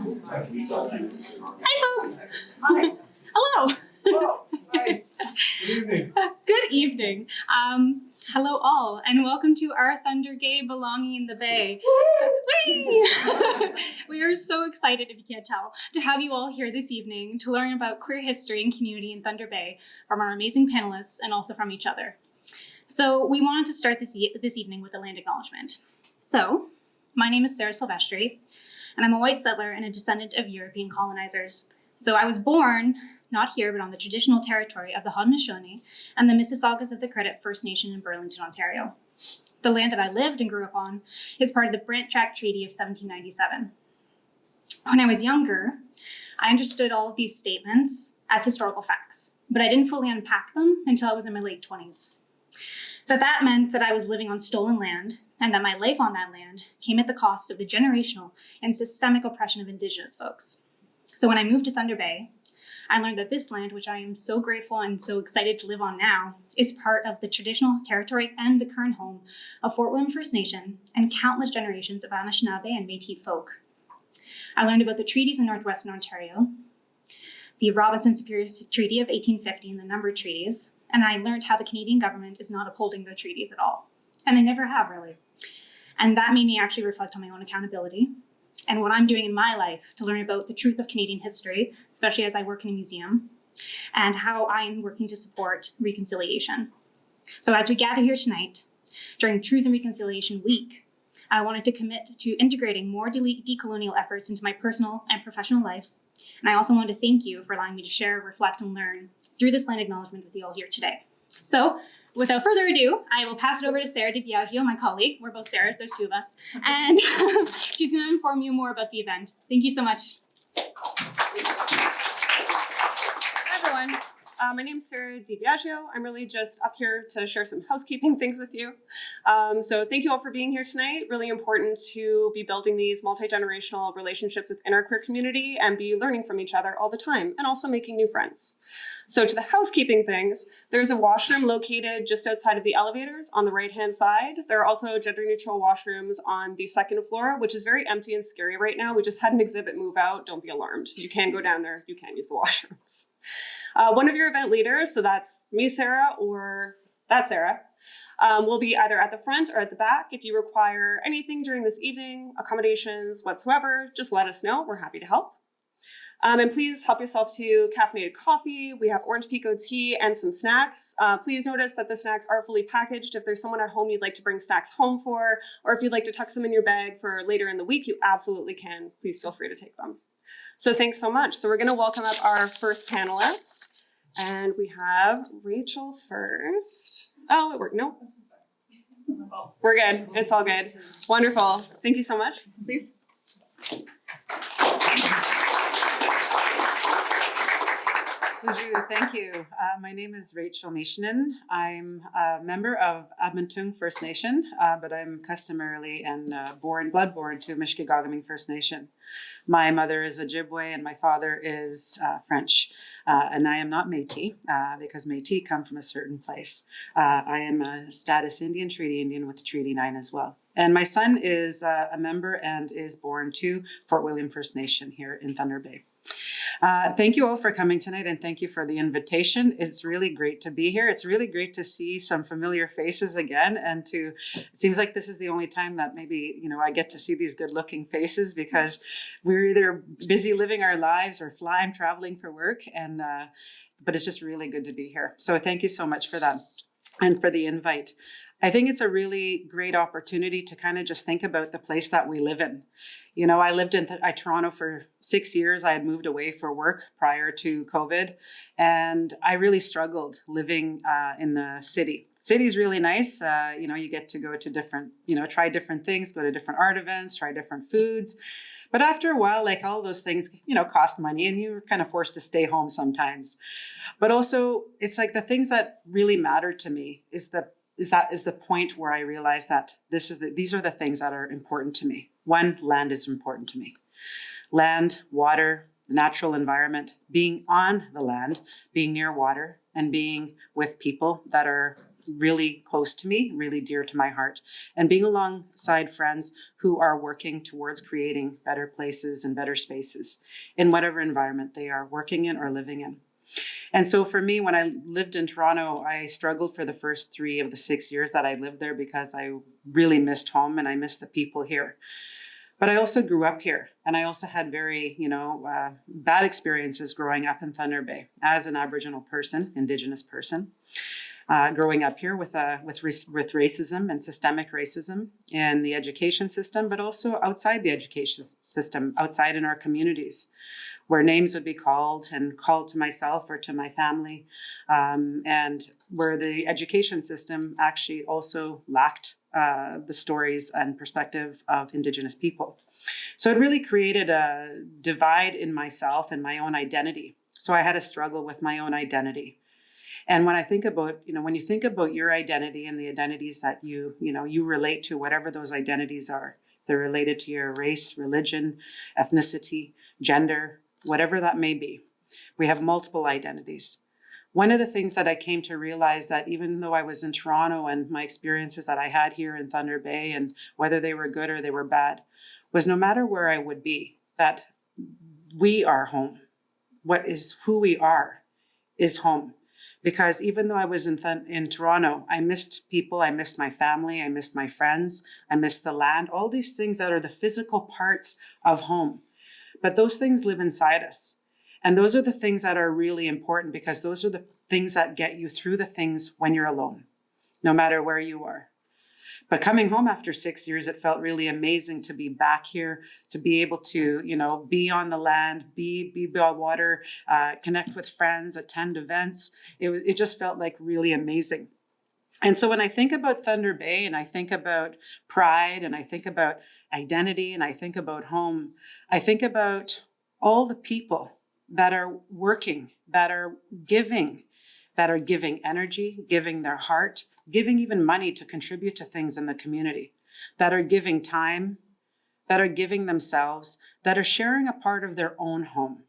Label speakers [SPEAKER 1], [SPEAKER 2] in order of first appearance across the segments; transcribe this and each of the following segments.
[SPEAKER 1] Hi, folks. Hi. Hello.
[SPEAKER 2] Oh, nice. Good evening.
[SPEAKER 1] Good evening. Hello, all, and welcome to our Thunder Gay Belonging in the Bay. Whee! We are so excited, if you can't tell, to have you all here this evening to learn about queer history and community in Thunder Bay from our amazing panelists and also from each other. So we wanted to start this evening with a land acknowledgement. So, my name is Sarah Silvestri, and I'm a white settler and a descendant of European colonizers. So I was born, not here, but on the traditional territory of the Haudenosaunee and the Mississaugas of the Credit First Nation in Burlington, Ontario. The land that I lived and grew up on is part of the Brant Tract Treaty of 1797. When I was younger, I understood all of these statements as historical facts, but I didn't fully unpack them until I was in my late 20s. That meant that I was living on stolen land and that my life on that land came at the cost of the generational and systemic oppression of Indigenous folks. So when I moved to Thunder Bay, I learned that this land, which I am so grateful and so excited to live on now, is part of the traditional territory and the current home of Fort William First Nation and countless generations of Anishinaabe and Métis folk. I learned about the treaties in Northwestern Ontario, the Robinson-Superior Treaty of 1850 and the numbered treaties, and I learned how the Canadian government is not upholding the treaties at all. And they never have, really. And that made me actually reflect on my own accountability and what I'm doing in my life to learn about the truth of Canadian history, especially as I work in a museum, and how I'm working to support reconciliation. So as we gather here tonight, during Truth and Reconciliation Week, I wanted to commit to integrating more decolonial efforts into my personal and professional lives. And I also want to thank you for allowing me to share, reflect, and learn through this land acknowledgement with you all here today. So, without further ado, I will pass it over to Sarah Di-Biagio, my colleague. We're both Sarahs, there's two of us. And she's going to inform you more about the event. Thank you so much.
[SPEAKER 3] Hi, everyone. My name is Sarah Di-Biagio. I'm really just up here to share some housekeeping things with you. So thank you all for being here tonight. Really important to be building these multi-generational relationships within our queer community and be learning from each other all the time and also making new friends. So to the housekeeping things, there's a washroom located just outside of the elevators on the right-hand side. There are also gender-neutral washrooms on the second floor, which is very empty and scary right now. We just had an exhibit move out. Don't be alarmed. You can go down there. You can use the washrooms. One of your event leaders, so that's me, Sarah, or that Sarah, will be either at the front or at the back. If you require anything during this evening, accommodations whatsoever, just let us know. We're happy to help. And please help yourself to caffeinated coffee. We have orange pico tea and some snacks. Please notice that the snacks are fully packaged. If there's someone at home you'd like to bring snacks home for, or if you'd like to tuck them in your bag for later in the week, you absolutely can. Please feel free to take them. So thanks so much. So we're going to welcome up our first panelist. And we have Rachel first. Oh, it worked. No. We're good. It's all good. Wonderful. Thank you so much. Please.
[SPEAKER 4] Bonjour, thank you. My name is Rachel Mishinen. I'm a member of Admontung First Nation, but I'm customarily and blood-born to Mishkegaugaming First Nation. My mother is Ojibwe and my father is French, and I am not Métis because Métis come from a certain place. I am a status Indian, Treaty Indian with Treaty 9 as well. And my son is a member and is born to Fort William First Nation here in Thunder Bay. Thank you all for coming tonight and thank you for the invitation. It's really great to be here. It's really great to see some familiar faces again and it seems like this is the only time that maybe, I get to see these good looking faces because we're either busy living our lives or traveling for work but it's just really good to be here. So thank you so much for that and for the invite. I think it's a really great opportunity to kind of just think about the place that we live in. I lived in Toronto for 6 years. I had moved away for work prior to COVID, and I really struggled living in the city. City's really nice. You get to go to different, try different things, go to different art events, try different foods. But after a while, like all those things, cost money and you're kind of forced to stay home sometimes. But also it's like the things that really matter to me is the point where I realized that these are the things that are important to me. One, land is important to me. Land, water, the natural environment, being on the land, being near water, and being with people that are really close to me, really dear to my heart. And being alongside friends who are working towards creating better places and better spaces in whatever environment they are working in or living in. And so for me, when I lived in Toronto, I struggled for the first 3 of the 6 years that I lived there because I really missed home and I missed the people here. But I also grew up here, and I also had very, bad experiences growing up in Thunder Bay as an Aboriginal person, Indigenous person, growing up here with racism and systemic racism in the education system, but also outside the education system, outside in our communities, where names would be called and called to myself or to my family, and where the education system actually also lacked the stories and perspective of Indigenous people. So it really created a divide in myself and my own identity. So I had a struggle with my own identity. And when I think about, when you think about your identity and the identities that you relate to, whatever those identities are, they're related to your race, religion, ethnicity, gender, whatever that may be. We have multiple identities. One of the things that I came to realize that even though I was in Toronto and my experiences that I had here in Thunder Bay, and whether they were good or they were bad, was no matter where I would be, that we are home. Who we are is home. Because even though I was in Toronto, I missed people, I missed my family, I missed my friends, I missed the land, all these things that are the physical parts of home. But those things live inside us. And those are the things that are really important, because those are the things that get you through the things when you're alone, no matter where you are. But coming home after 6 years, it felt really amazing to be back here, to be able to, be on the land, be by water, connect with friends, attend events. It just felt like really amazing. And so when I think about Thunder Bay and I think about pride and I think about identity and I think about home, I think about all the people that are working, that are giving energy, giving their heart, giving even money to contribute to things in the community, that are giving time, that are giving themselves, that are sharing a part of their own home,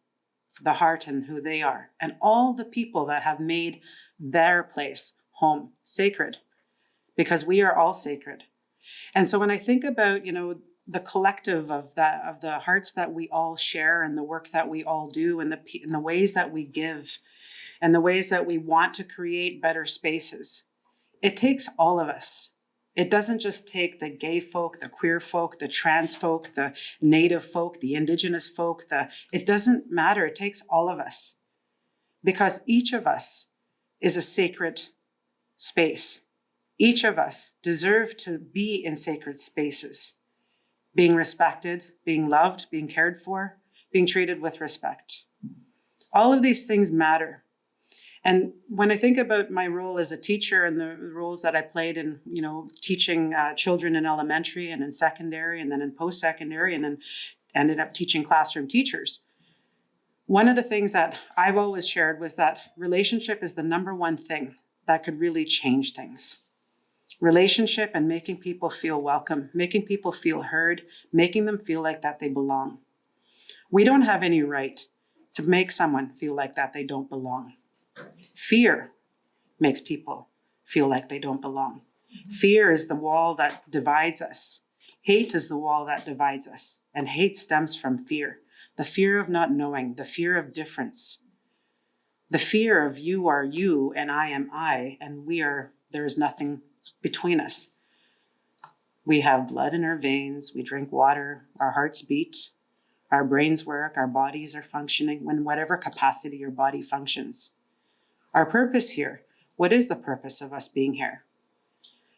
[SPEAKER 4] the heart and who they are, and all the people that have made their place, home, sacred, because we are all sacred. And so when I think about, the collective of the hearts that we all share and the work that we all do and the ways that we give and the ways that we want to create better spaces, it takes all of us. It doesn't just take the gay folk, the queer folk, the trans folk, the native folk, the Indigenous folk, it doesn't matter. It takes all of us, because each of us is a sacred space. Each of us deserve to be in sacred spaces, being respected, being loved, being cared for, being treated with respect. All of these things matter. And when I think about my role as a teacher and the roles that I played in, teaching children in elementary and in secondary and then in post-secondary and then ended up teaching classroom teachers, one of the things that I've always shared was that relationship is the number one thing that could really change things. Relationship and making people feel welcome, making people feel heard, making them feel like that they belong. We don't have any right to make someone feel like that they don't belong. Fear makes people feel like they don't belong. Fear is the wall that divides us. Hate is the wall that divides us. And hate stems from fear. The fear of not knowing, the fear of difference. The fear of you are you and I am I, and there is nothing between us. We have blood in our veins, we drink water, our hearts beat, our brains work, our bodies are functioning in whatever capacity your body functions. Our purpose here, what is the purpose of us being here?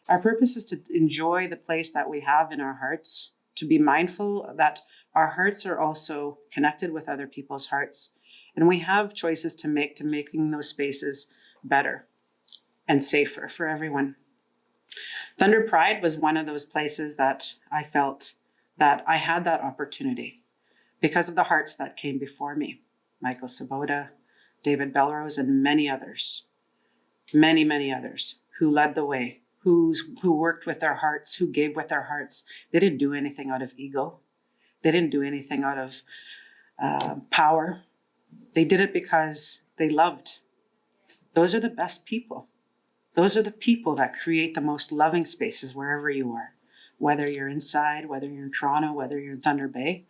[SPEAKER 4] Our purpose is to enjoy the place that we have in our hearts, to be mindful that our hearts are also connected with other people's hearts. And we have choices to making those spaces better and safer for everyone. Thunder Pride was one of those places that I felt that I had that opportunity because of the hearts that came before me. Michael Sabota, David Belrose, and many others, many others who led the way, who worked with their hearts, who gave with their hearts. They didn't do anything out of ego. They didn't do anything out of power. They did it because they loved. Those are the best people. Those are the people that create the most loving spaces wherever you are, whether you're inside, whether you're in Toronto, whether you're in Thunder Bay.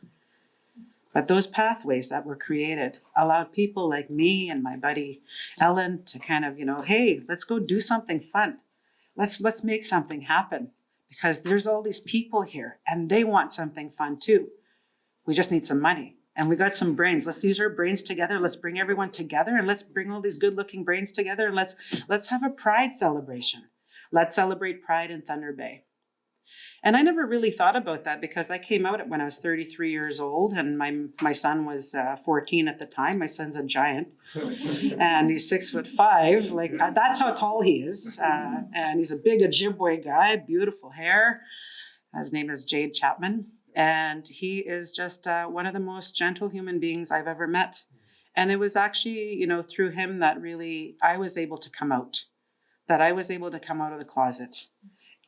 [SPEAKER 4] But those pathways that were created allowed people like me and my buddy Ellen to kind of, hey, let's go do something fun. Let's make something happen, because there's all these people here and they want something fun too. We just need some money. And we got some brains. Let's use our brains together. Let's bring everyone together, and let's bring all these good-looking brains together, and let's have a pride celebration. Let's celebrate Pride in Thunder Bay. And I never really thought about that, because I came out when I was 33 years old, and my son was 14 at the time. My son's a giant, and he's 6'5". Like, that's how tall he is. And he's a big Ojibwe guy, beautiful hair. His name is Jade Chapman. And he is just one of the most gentle human beings I've ever met. And it was actually, through him that really I was able to come out, that I was able to come out of the closet.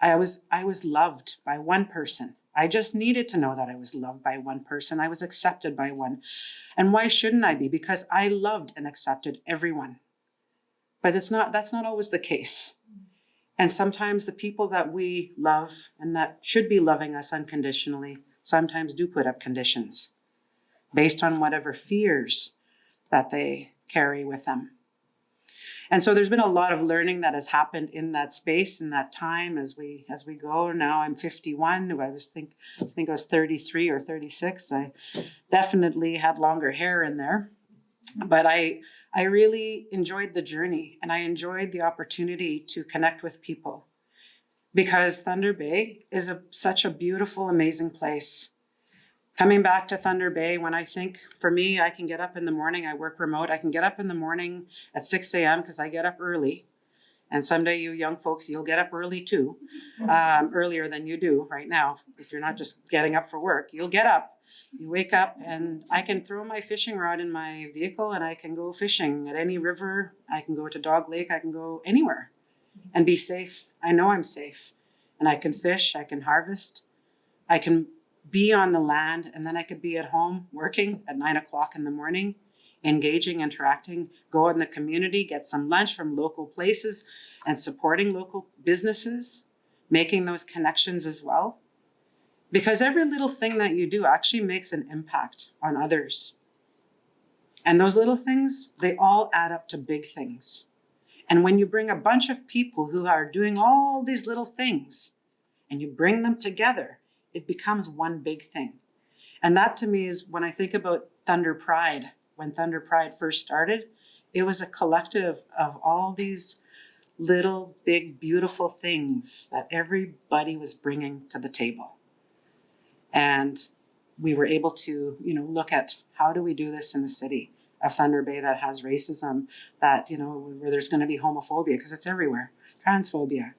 [SPEAKER 4] I was loved by one person. I just needed to know that I was loved by one person. I was accepted by one. And why shouldn't I be? Because I loved and accepted everyone. But that's not always the case. And sometimes the people that we love and that should be loving us unconditionally sometimes do put up conditions based on whatever fears that they carry with them. And so there's been a lot of learning that has happened in that space, in that time as we go. Now I'm 51. I think I was 33 or 36. I definitely had longer hair in there. But I really enjoyed the journey, and I enjoyed the opportunity to connect with people, because Thunder Bay is such a beautiful, amazing place. Coming back to Thunder Bay, when I think, for me, I can get up in the morning, I work remote, I can get up in the morning at 6 a.m. because I get up early. And someday you young folks, you'll get up early too, earlier than you do right now. If you're not just getting up for work, you'll get up, you wake up, and I can throw my fishing rod in my vehicle and I can go fishing at any river. I can go to Dog Lake, I can go anywhere and be safe. I know I'm safe, and I can fish, I can harvest, I can be on the land, and then I could be at home working at 9 o'clock in the morning, engaging, interacting, go in the community, get some lunch from local places and supporting local businesses, making those connections as well. Because every little thing that you do actually makes an impact on others. And those little things, they all add up to big things. And when you bring a bunch of people who are doing all these little things and you bring them together, it becomes one big thing. And that to me is when I think about Thunder Pride. When Thunder Pride first started, it was a collective of all these little, big, beautiful things that everybody was bringing to the table. And we were able to, look at how do we do this in the city of Thunder Bay that has racism, that, where there's going to be homophobia, because it's everywhere, transphobia.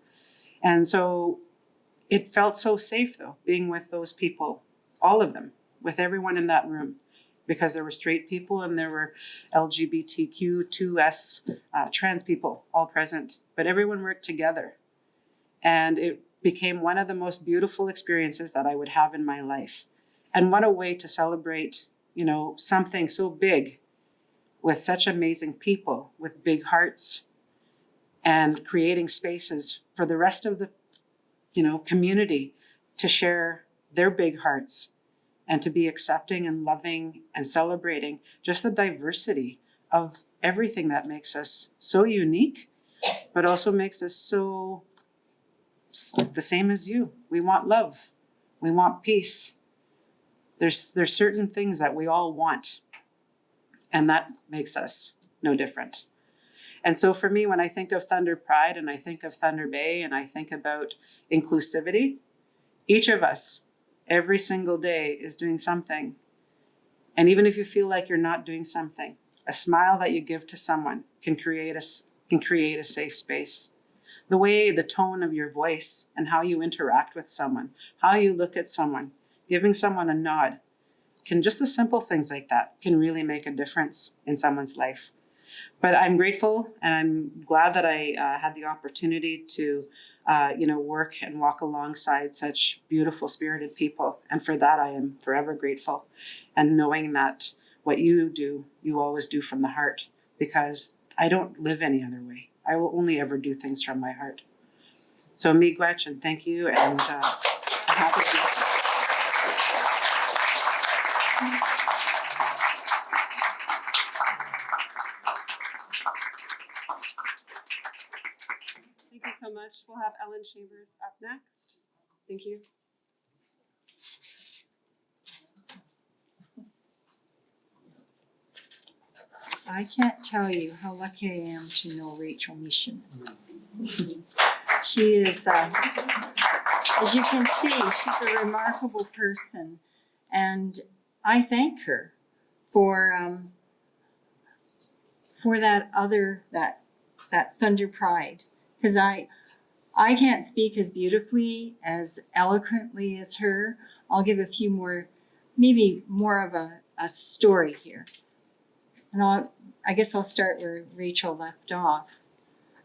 [SPEAKER 4] And so it felt so safe, though, being with those people, all of them, with everyone in that room, because there were straight people and there were LGBTQ2S trans people all present, but everyone worked together. And it became one of the most beautiful experiences that I would have in my life. And what a way to celebrate, something so big with such amazing people, with big hearts, and creating spaces for the rest of the, community to share their big hearts and to be accepting and loving and celebrating just the diversity of everything that makes us so unique, but also makes us so the same as you. We want love. We want peace. There's certain things that we all want, and that makes us no different. And so for me, when I think of Thunder Pride and I think of Thunder Bay and I think about inclusivity, each of us, every single day, is doing something. And even if you feel like you're not doing something, a smile that you give to someone can create a safe space. The way, the tone of your voice and how you interact with someone, how you look at someone, giving someone a nod, just the simple things like that can really make a difference in someone's life. But I'm grateful and I'm glad that I had the opportunity to work and walk alongside such beautiful, spirited people. And for that, I am forever grateful. And knowing that what you do, you always do from the heart, because I don't live any other way. I will only ever do things from my heart. So miigwech, and thank you, and I'm happy to be here.
[SPEAKER 3] Thank you so much. We'll have Ellen Chambers up next. Thank you.
[SPEAKER 5] I can't tell you how lucky I am to know Rachel Mission. She is, as you can see, she's a remarkable person, and I thank her for that Thunder Pride, because I can't speak as beautifully, as eloquently as her. I'll give a few more, maybe more of a story here. And I guess I'll start where Rachel left off.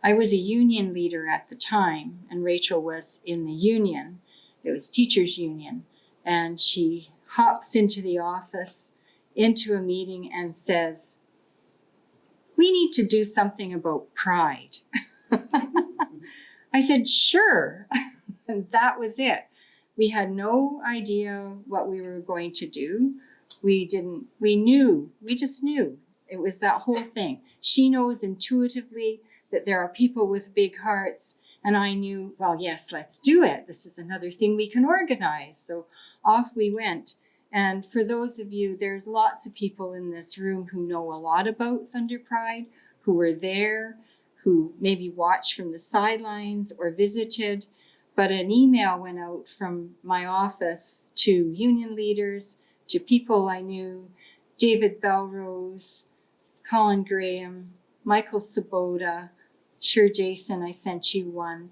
[SPEAKER 5] I was a union leader at the time, and Rachel was in the union. It was teachers' union. And she hops into the office, into a meeting, and says, "We need to do something about pride." I said, "Sure." And that was it. We had no idea what we were going to do. We just knew. It was that whole thing. She knows intuitively that there are people with big hearts, and I knew, well, yes, let's do it. This is another thing we can organize. So off we went. And for those of you, there's lots of people in this room who know a lot about Thunder Pride, who were there, who maybe watched from the sidelines or visited. But an email went out from my office to union leaders, to people I knew, David Belrose, Colin Graham, Michael Sabota, sure, Jason, I sent you one.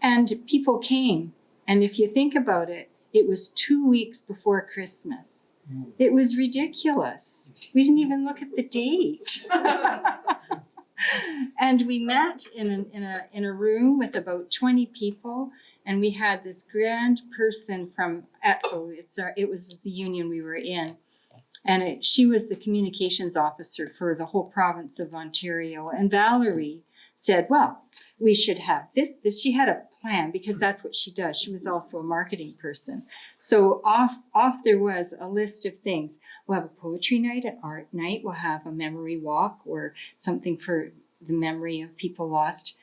[SPEAKER 5] And people came. And if you think about it, it was 2 weeks before Christmas. It was ridiculous. We didn't even look at the date. And we met in a room with about 20 people, and we had this grand person from ETFO. It was the union we were in. And she was the communications officer for the whole province of Ontario. And Valerie said, well, we should have this. She had a plan, because that's what she does. She was also a marketing person. So off there was a list of things. We'll have a poetry night, an art night. We'll have a memory walk or something for the memory of people lost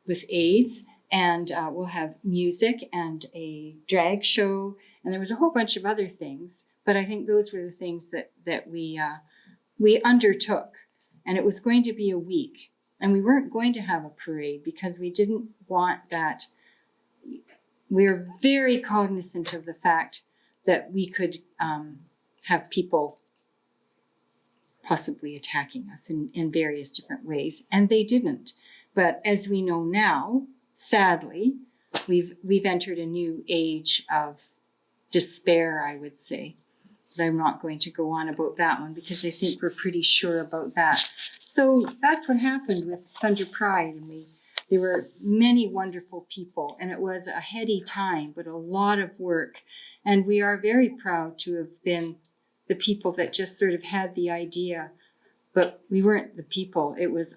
[SPEAKER 5] with AIDS. And we'll have music and a drag show. And there was a whole bunch of other things. But I think those were the things that we undertook. And it was going to be a week. And we weren't going to have a parade because we didn't want that. We're very cognizant of the fact that we could have people possibly attacking us in various different ways. And they didn't. But as we know now, sadly, we've entered a new age of despair, I would say. But I'm not going to go on about that one because I think we're pretty sure about that. So that's what happened with Thunder Pride. And there were many wonderful people, and it was a heady time, but a lot of work. And we are very proud to have been the people that just sort of had the idea, but we weren't the people. It was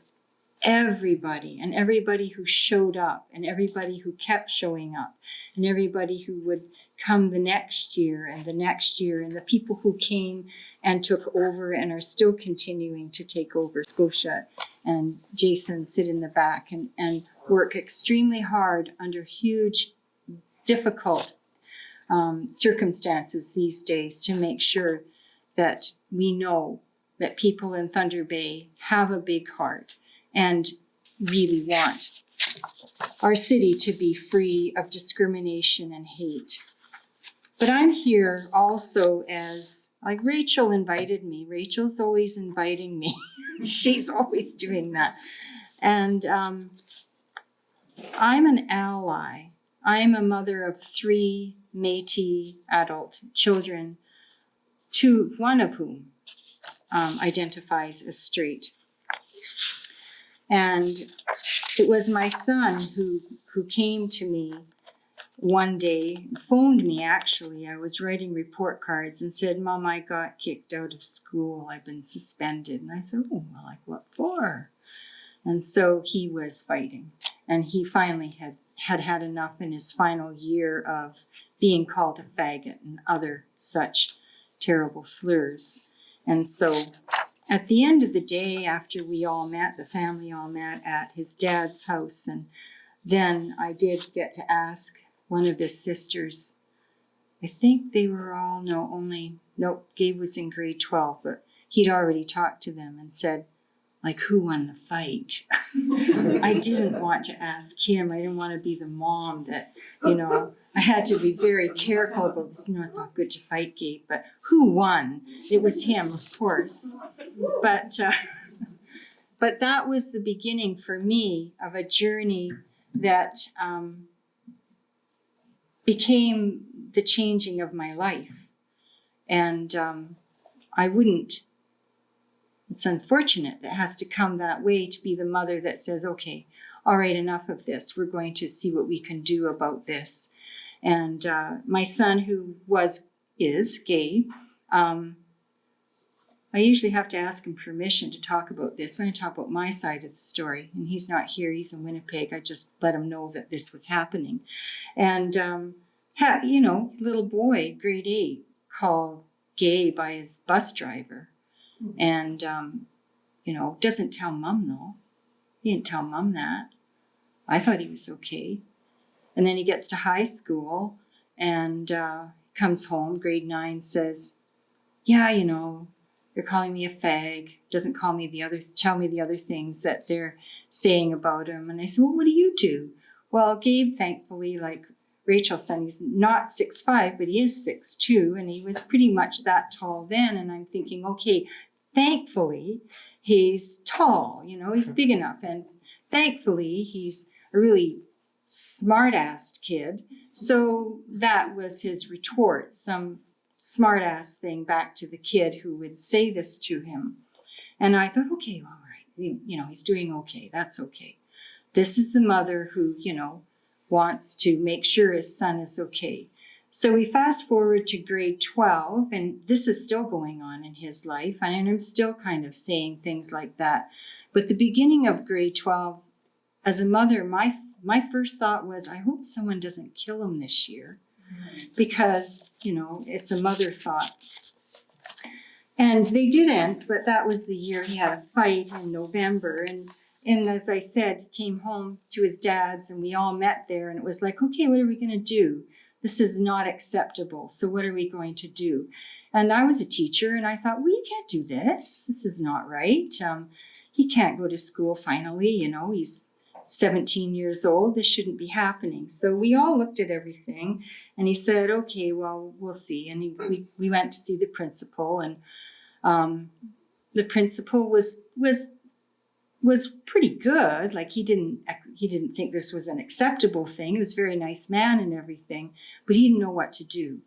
[SPEAKER 5] everybody, and everybody who showed up, and everybody who kept showing up, and everybody who would come the next year and the next year, and the people who came and took over and are still continuing to take over. Scotia and Jason sit in the back and work extremely hard under huge, difficult circumstances these days to make sure that we know that people in Thunder Bay have a big heart and really want our city to be free of discrimination and hate. But I'm here also as, like, Rachel invited me. Rachel's always inviting me. She's always doing that. And I'm an ally. I'm a mother of 3 Métis adult children, one of whom identifies as straight. And it was my son who came to me one day, phoned me actually. I was writing report cards and said, "Mom, I got kicked out of school. I've been suspended." And I said, "Oh, well, like what for?" And so he was fighting. And he finally had enough in his final year of being called a faggot and other such terrible slurs. And so at the end of the day, after we all met, the family all met at his dad's house, and then I did get to ask one of his sisters, I think they were all, Gabe was in grade 12, but he'd already talked to them and said, like, who won the fight? I didn't want to ask him. I didn't want to be the mom that, I had to be very careful about this. No, it's not good to fight, Gabe, but who won? It was him, of course. But that was the beginning for me of a journey that became the changing of my life. And it's unfortunate that it has to come that way, to be the mother that says, okay, all right, enough of this. We're going to see what we can do about this. And my son, who is gay, I usually have to ask him permission to talk about this. I'm going to talk about my side of the story. And he's not here. He's in Winnipeg. I just let him know that this was happening. And, little boy, grade 8, called gay by his bus driver. And, doesn't tell mom, though. He didn't tell mom that. I thought he was okay. And then he gets to high school and comes home, grade 9, says, yeah, they're calling me a fag. Doesn't tell me the other things that they're saying about him. And I said, well, what do you do? Well, Gabe, thankfully, like Rachel's son, he's not 6'5", but he is 6'2", and he was pretty much that tall then. And I'm thinking, okay, thankfully, he's tall, he's big enough. And thankfully, he's a really smart-assed kid. So that was his retort, some smart-ass thing back to the kid who would say this to him. And I thought, okay, all right, he's doing okay. That's okay. This is the mother who, wants to make sure his son is okay. So we fast forward to grade 12, and this is still going on in his life, and I'm still kind of saying things like that. But the beginning of grade 12, as a mother, my first thought was, I hope someone doesn't kill him this year, because, it's a mother thought. And they didn't, but that was the year he had a fight in November. And as I said, he came home to his dad's, and we all met there, and it was like, okay, what are we going to do? This is not acceptable. So what are we going to do? And I was a teacher, and I thought, well, you can't do this. This is not right. He can't go to school finally. He's 17 years old. This shouldn't be happening. So we all looked at everything, and he said, okay, well, we'll see. And we went to see the principal, and the principal was pretty good. Like, he didn't think this was an acceptable thing. He was a very nice man and everything, but he didn't know what to do.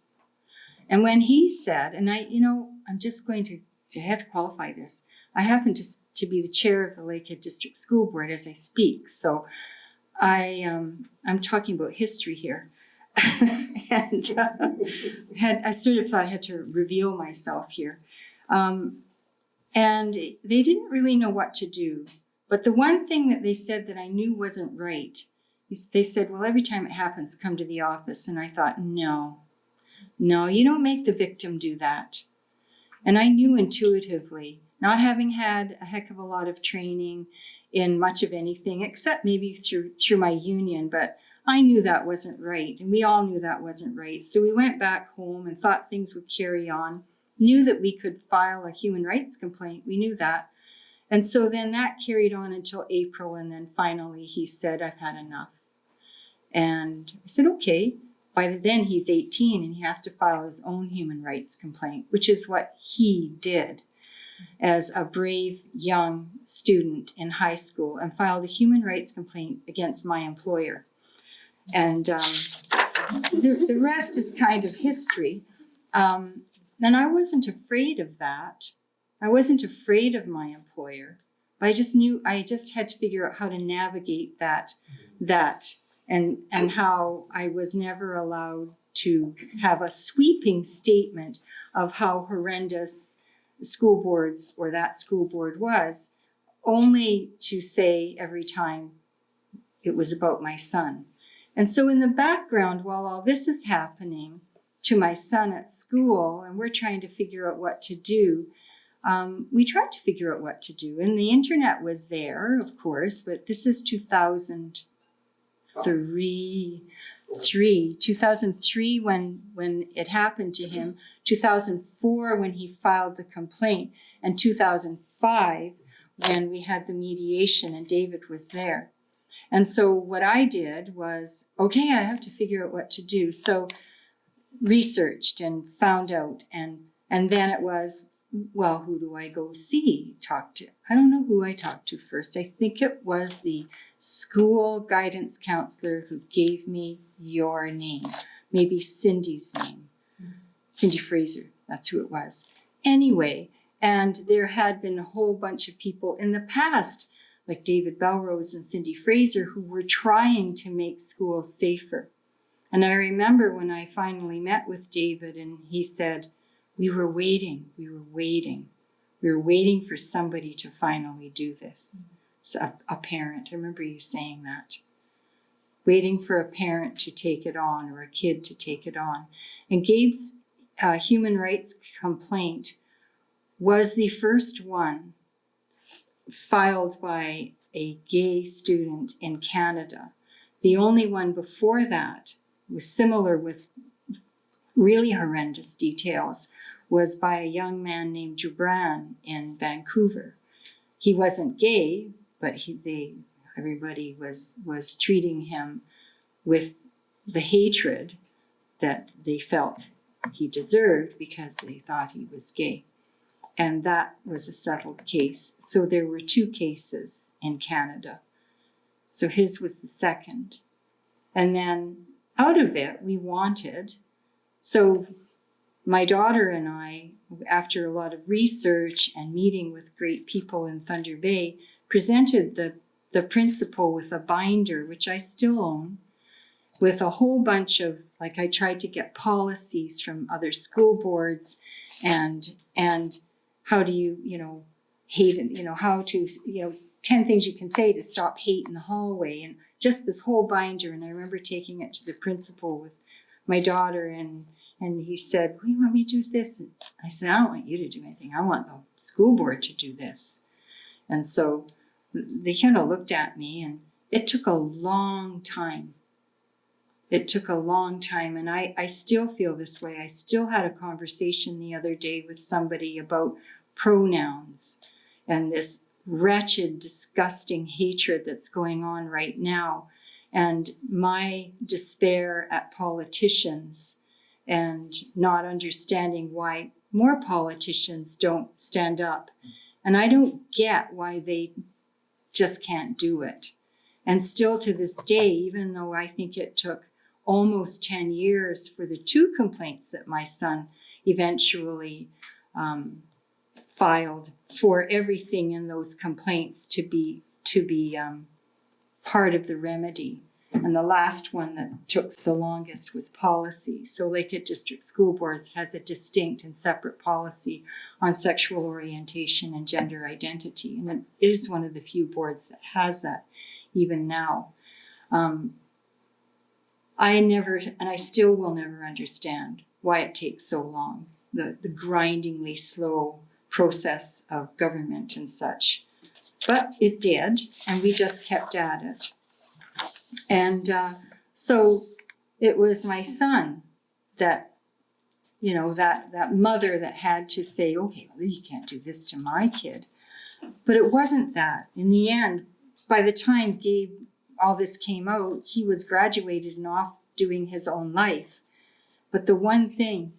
[SPEAKER 5] And when he said, and I'm just going to have to qualify this. I happen to be the chair of the Lakehead District School Board as I speak. So I'm talking about history here. And I sort of thought I had to reveal myself here. And they didn't really know what to do. But the one thing that they said that I knew wasn't right, they said, well, every time it happens, come to the office. And I thought, no, you don't make the victim do that. And I knew intuitively, not having had a heck of a lot of training in much of anything, except maybe through my union, but I knew that wasn't right. And we all knew that wasn't right. So we went back home and thought things would carry on, knew that we could file a human rights complaint. We knew that. And so then that carried on until April. And then finally he said, I've had enough. And I said, okay. By then he's 18 and he has to file his own human rights complaint, which is what he did as a brave young student in high school, and filed a human rights complaint against my employer. And the rest is kind of history. And I wasn't afraid of that. I wasn't afraid of my employer. I just knew I just had to figure out how to navigate that and how I was never allowed to have a sweeping statement of how horrendous school boards or that school board was only to say every time it was about my son. And so in the background, while all this is happening to my son at school, and we're trying to figure out what to do, we tried to figure out what to do. And the internet was there, of course, but this is 2003 when it happened to him, 2004 when he filed the complaint, and 2005 when we had the mediation and David was there. And so what I did was, okay, I have to figure out what to do. So researched and found out, and then it was, well, who do I go see, talk to? I don't know who I talked to first. I think it was the school guidance counselor who gave me your name, maybe Cindy's name, Cindy Fraser, that's who it was. Anyway, and there had been a whole bunch of people in the past, like David Belrose and Cindy Fraser, who were trying to make schools safer. And I remember when I finally met with David and he said, we were waiting for somebody to finally do this. So a parent, I remember you saying that. Waiting for a parent to take it on or a kid to take it on. And Gabe's human rights complaint was the first one filed by a gay student in Canada. The only one before that was similar with really horrendous details, was by a young man named Gibran in Vancouver. He wasn't gay, but everybody was treating him with the hatred that they felt he deserved because they thought he was gay. And that was a settled case. So there were 2 cases in Canada. So his was the second. And then out of it, we wanted, so my daughter and I, after a lot of research and meeting with great people in Thunder Bay, presented the principal with a binder, which I still own, with a whole bunch of, like I tried to get policies from other school boards and how do you, hate, how to, 10 things you can say to stop hate in the hallway, and just this whole binder. And I remember taking it to the principal with my daughter, and he said, well, you want me to do this? And I said, I don't want you to do anything. I want the school board to do this. And so they kind of looked at me, and it took a long time. It took a long time, and I still feel this way. I still had a conversation the other day with somebody about pronouns and this wretched, disgusting hatred that's going on right now, and my despair at politicians and not understanding why more politicians don't stand up. And I don't get why they just can't do it. And still to this day, even though I think it took almost 10 years for the 2 complaints that my son eventually filed, for everything in those complaints to be part of the remedy. And the last one that took the longest was policy. So Lakehead District School Boards has a distinct and separate policy on sexual orientation and gender identity. And it is one of the few boards that has that even now. I never, and I still will never understand why it takes so long, the grindingly slow process of government and such. But it did, and we just kept at it. And so it was my son that, that mother that had to say, okay, well, you can't do this to my kid. But it wasn't that. In the end, by the time Gabe, all this came out, he was graduated and off doing his own life. But the one thing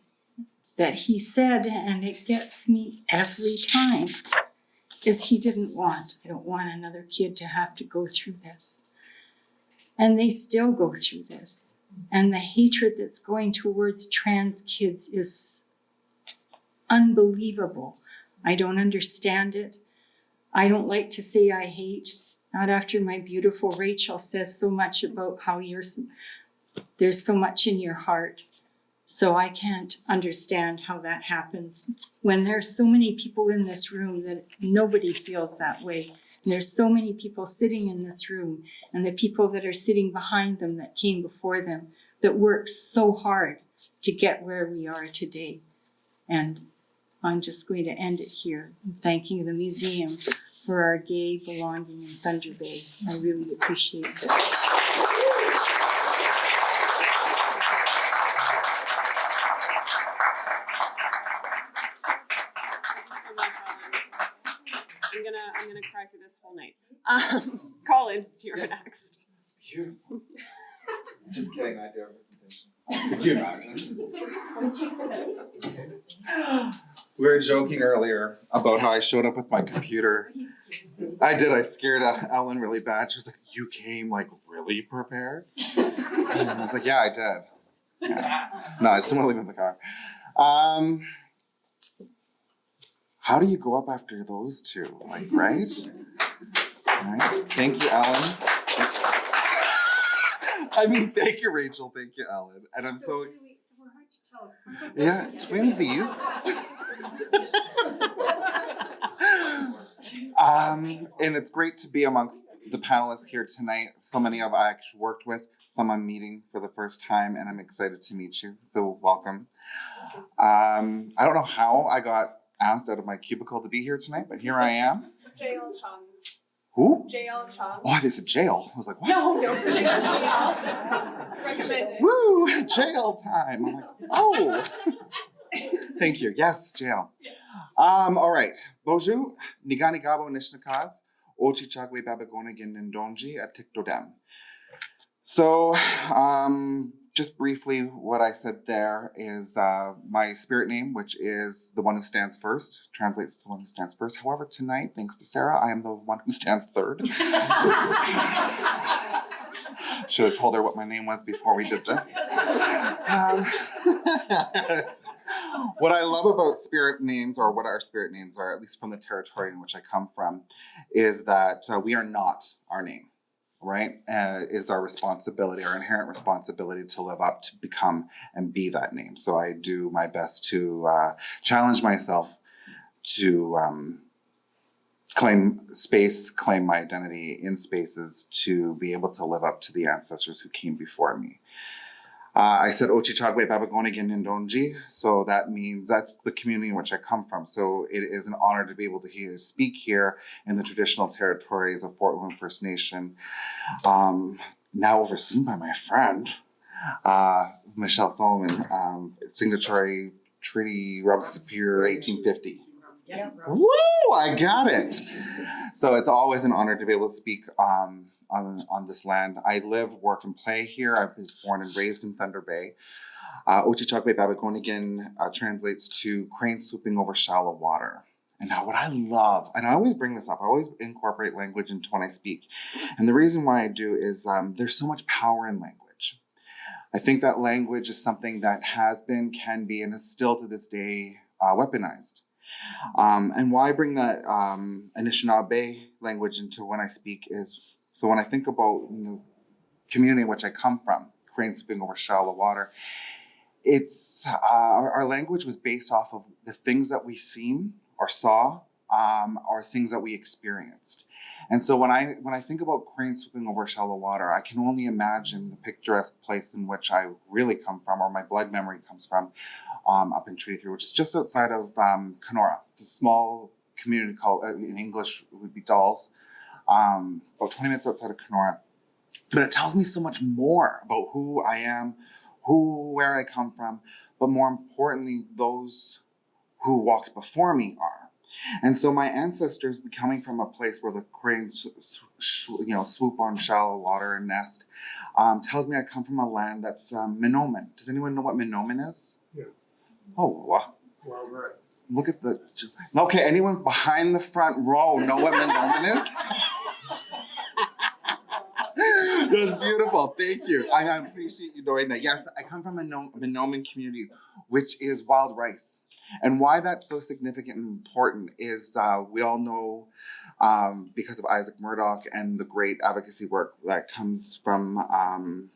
[SPEAKER 5] that he said, and it gets me every time, is I don't want another kid to have to go through this. And they still go through this. And the hatred that's going towards trans kids is unbelievable. I don't understand it. I don't like to say I hate, not after my beautiful Rachel says so much about how there's so much in your heart. So I can't understand how that happens when there's so many people in this room that nobody feels that way. And there's so many people sitting in this room and the people that are sitting behind them that came before them that worked so hard to get where we are today. And I'm just going to end it here, thanking the museum for our gay belonging in Thunder Bay. I really appreciate this.
[SPEAKER 3] Thank you so much, Ellen. I'm gonna cry through this whole night. Colin, you're next.
[SPEAKER 2] Beautiful. Just kidding, I do a presentation. Could you imagine? We were joking earlier about how I showed up with my computer. I did, I scared Ellen really bad. She was like, you came like really prepared? And I was like, yeah, I did. Yeah. No, I just want to leave it in the car. How do you go up after those two? Like, right? Right? Thank you, Ellen. I mean, thank you, Rachel. Thank you, Ellen. And I'm so yeah, twinsies. And it's great to be amongst the panelists here tonight. So many of I actually worked with, some I'm meeting for the first time, and I'm excited to meet you. So welcome. I don't know how I got asked out of my cubicle to be here tonight, but here I am.
[SPEAKER 3] JL Chung.
[SPEAKER 2] Who?
[SPEAKER 3] JL Chung.
[SPEAKER 2] Oh, they said jail. I was like, what?
[SPEAKER 3] No, JL. Recommended.
[SPEAKER 2] Woo! Jail time. I'm like, oh. Thank you. Yes, jail. All right. Bonjour. Nigani Gabo Nishnakaz. Ochi Chagwe Babagona Gendonji Atikdodem. So, just briefly, what I said there is my spirit name, which is the one who stands first, translates to the one who stands first. However, tonight, thanks to Sarah, I am the one who stands third. Should have told her what my name was before we did this. What I love about spirit names, or what our spirit names are, at least from the territory in which I come from, is that we are not our name. Right? It's our responsibility, our inherent responsibility to live up to become and be that name. So I do my best to challenge myself to claim space, claim my identity in spaces to be able to live up to the ancestors who came before me. I said Ochi Chagwe Babagonigan Ndonji, so that means that's the community in which I come from. So it is an honor to be able to speak here in the traditional territories of Fort William First Nation, now overseen by my friend, Michelle Solomon, signatory Treaty Robinson Superior 1850.
[SPEAKER 3] Yeah.
[SPEAKER 2] Woo! I got it. So it's always an honor to be able to speak on this land. I live, work, and play here. I was born and raised in Thunder Bay. Ochichagwe Babagonigan translates to crane swooping over shallow water. And now what I love, and I always bring this up, I always incorporate language into when I speak. And the reason why I do is there's so much power in language. I think that language is something that has been, can be, and is still to this day weaponized. And why I bring that Anishinaabe language into when I speak is, so when I think about the community in which I come from, crane swooping over shallow water, it's our language was based off of the things that we seen or saw, or things that we experienced. And so when I think about crane swooping over shallow water, I can only imagine the picturesque place in which I really come from, or my blood memory comes from, up in Treaty 3, which is just outside of Kenora. It's a small community called, in English, it would be Dolls. About 20 minutes outside of Kenora. But it tells me so much more about who I am, where I come from, but more importantly, those who walked before me are. And so my ancestors coming from a place where the cranes swoop on shallow water and nest, tells me I come from a land that's Minoman. Does anyone know what Minoman is? Yeah. Oh, wow. Well, right. Look at the, okay, anyone behind the front row know what Minoman is? That's beautiful, thank you. I appreciate you knowing that. Yes, I come from a Minoman community, which is wild rice. And why that's so significant and important is we all know, because of Isaac Murdoch and the great advocacy work that comes from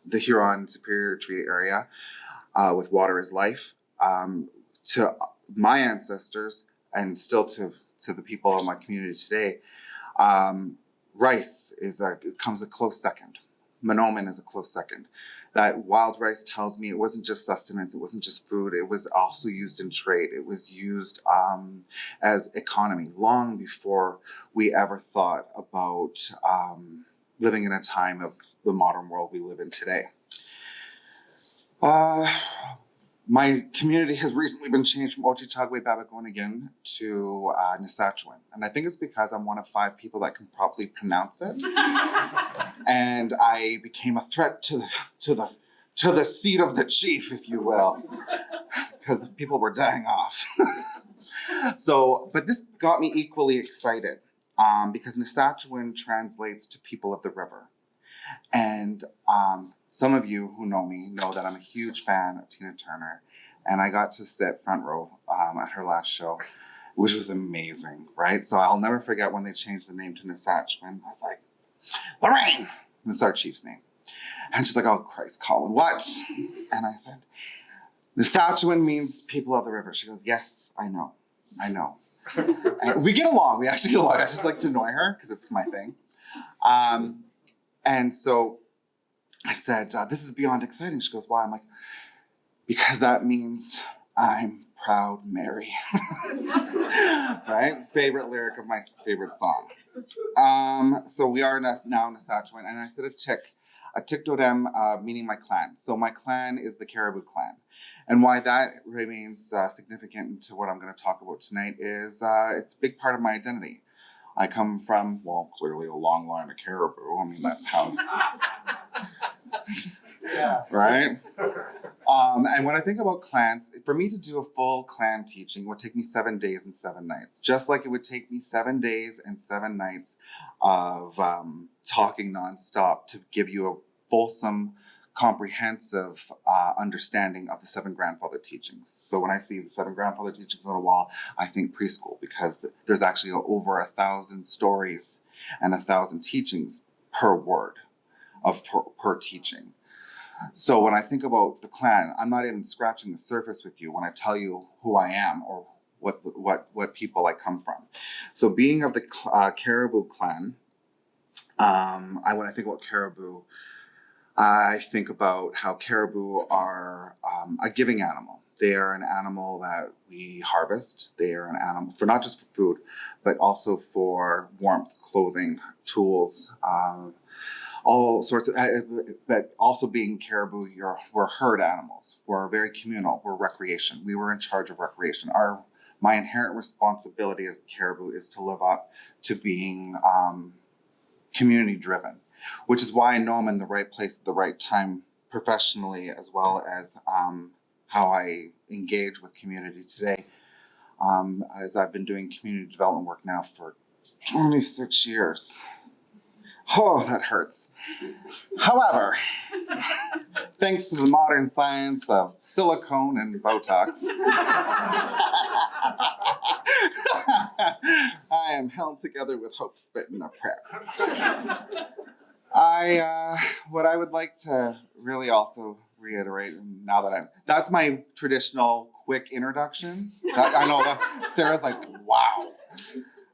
[SPEAKER 2] the Huron Superior Treaty area with Water is Life, to my ancestors and still to the people of my community today, Rice comes a close second. Monoman is a close second. That wild rice tells me it wasn't just sustenance, it wasn't just food, it was also used in trade. It was used as economy long before we ever thought about living in a time of the modern world we live in today. My community has recently been changed from Ochichagwe-Babagonigan to Nisatchuan. And I think it's because I'm one of 5 people that can properly pronounce it. And I became a threat to the seat of the chief, if you will, because people were dying off. But this got me equally excited because Nisatchuan translates to people of the river. And some of you who know me know that I'm a huge fan of Tina Turner, and I got to sit front row at her last show, which was amazing, right? So I'll never forget when they changed the name to Nisatchuan. I was like, Lorraine, this is our chief's name. And she's like, oh, Christ, Colin, what? And I said, Nisatchuan means people of the river. She goes, yes, I know. And we get along, we actually get along. I just like to annoy her because it's my thing. And so I said, this is beyond exciting. She goes, why? I'm like, because that means I'm proud Mary. Right? Favorite lyric of my favorite song. So we are now Nisatchuan, and I said a Tikdodem, meaning my clan. So my clan is the Caribou clan. And why that remains significant to what I'm going to talk about tonight is it's a big part of my identity. I come from, well, clearly a long line of caribou. I mean, that's how, right? And when I think about clans, for me to do a full clan teaching would take me 7 days and 7 nights, just like it would take me 7 days and 7 nights of talking nonstop to give you a fulsome, comprehensive understanding of the 7 grandfather teachings. So when I see the 7 grandfather teachings on a wall, I think preschool, because there's actually over 1,000 stories and 1,000 teachings per word of per teaching. So when I think about the clan, I'm not even scratching the surface with you when I tell you who I am or what people I come from. So being of the Caribou clan, when I think about caribou, I think about how caribou are a giving animal. They are an animal that we harvest. They are an animal for not just for food, but also for warmth, clothing, tools, all sorts of, but also being caribou, we're herd animals. We're very communal. We're recreation. We were in charge of recreation. My inherent responsibility as a caribou is to live up to being community driven, which is why I know I'm in the right place at the right time professionally, as well as how I engage with community today. As I've been doing community development work now for 26 years. Oh, that hurts. However, thanks to the modern science of silicone and Botox, I am held together with hope, spit, and a prayer. What I would like to really also reiterate, now that that's my traditional quick introduction. I know that Sarah's like, wow.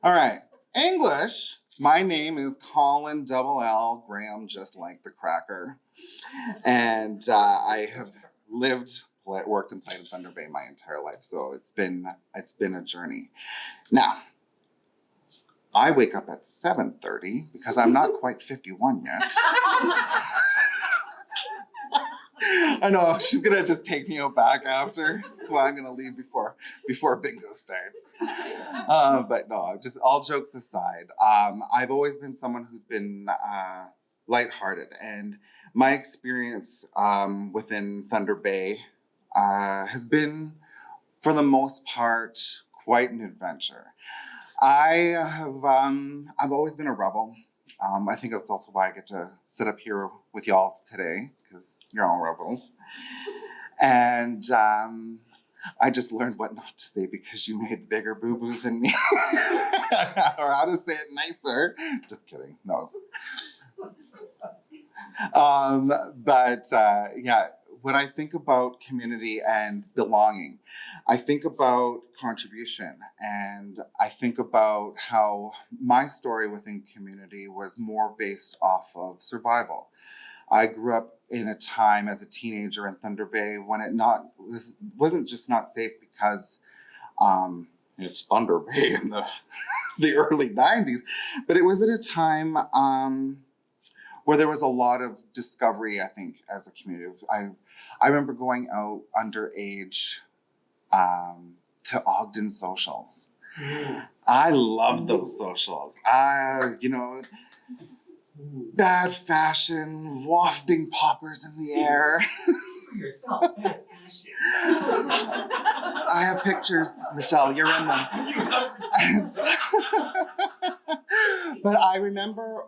[SPEAKER 2] All right, English. My name is Colin Double L Graham, just like the cracker. And I have lived, worked, and played in Thunder Bay my entire life. So it's been a journey. Now, I wake up at 7:30 because I'm not quite 51 yet. I know, she's gonna just take me out back after. That's why I'm gonna leave before bingo starts. But no, just all jokes aside, I've always been someone who's been lighthearted, and my experience within Thunder Bay has been, for the most part, quite an adventure. I've always been a rebel. I think that's also why I get to sit up here with y'all today, because you're all rebels. And I just learned what not to say because you made bigger boo-boos than me. Or how to say it nicer. Just kidding, no. Yeah, when I think about community and belonging, I think about contribution, and I think about how my story within community was more based off of survival. I grew up in a time as a teenager in Thunder Bay when wasn't just not safe because it's Thunder Bay in the the early 90s, but it was at a time where there was a lot of discovery, I think, as a community. I remember going out underage to Ogden socials. I loved those socials. Bad fashion, wafting poppers in the air.
[SPEAKER 6] Yourself, bad fashion.
[SPEAKER 2] I have pictures, Michelle, you're in them. But I remember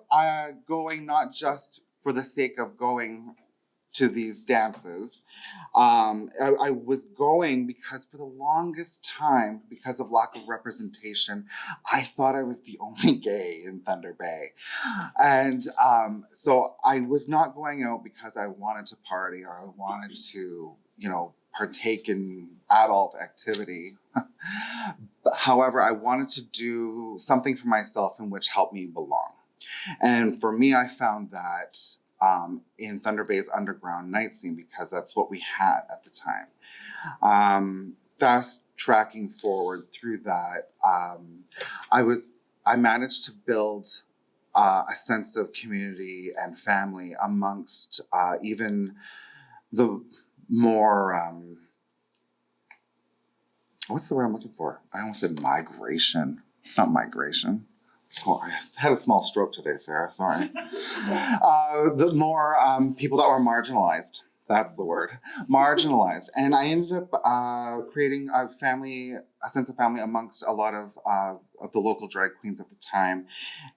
[SPEAKER 2] going not just for the sake of going to these dances. I was going because for the longest time, because of lack of representation, I thought I was the only gay in Thunder Bay. And so I was not going out because I wanted to party or I wanted to, partake in adult activity. However, I wanted to do something for myself in which helped me belong. And for me, I found that in Thunder Bay's underground night scene because that's what we had at the time. Fast tracking forward through that, I managed to build a sense of community and family amongst even the more what's the word I'm looking for? I almost said migration. It's not migration. Oh, I had a small stroke today, Sarah. Sorry. The more people that were marginalized. That's the word. Marginalized. And I ended up creating a sense of family amongst a lot of the local drag queens at the time,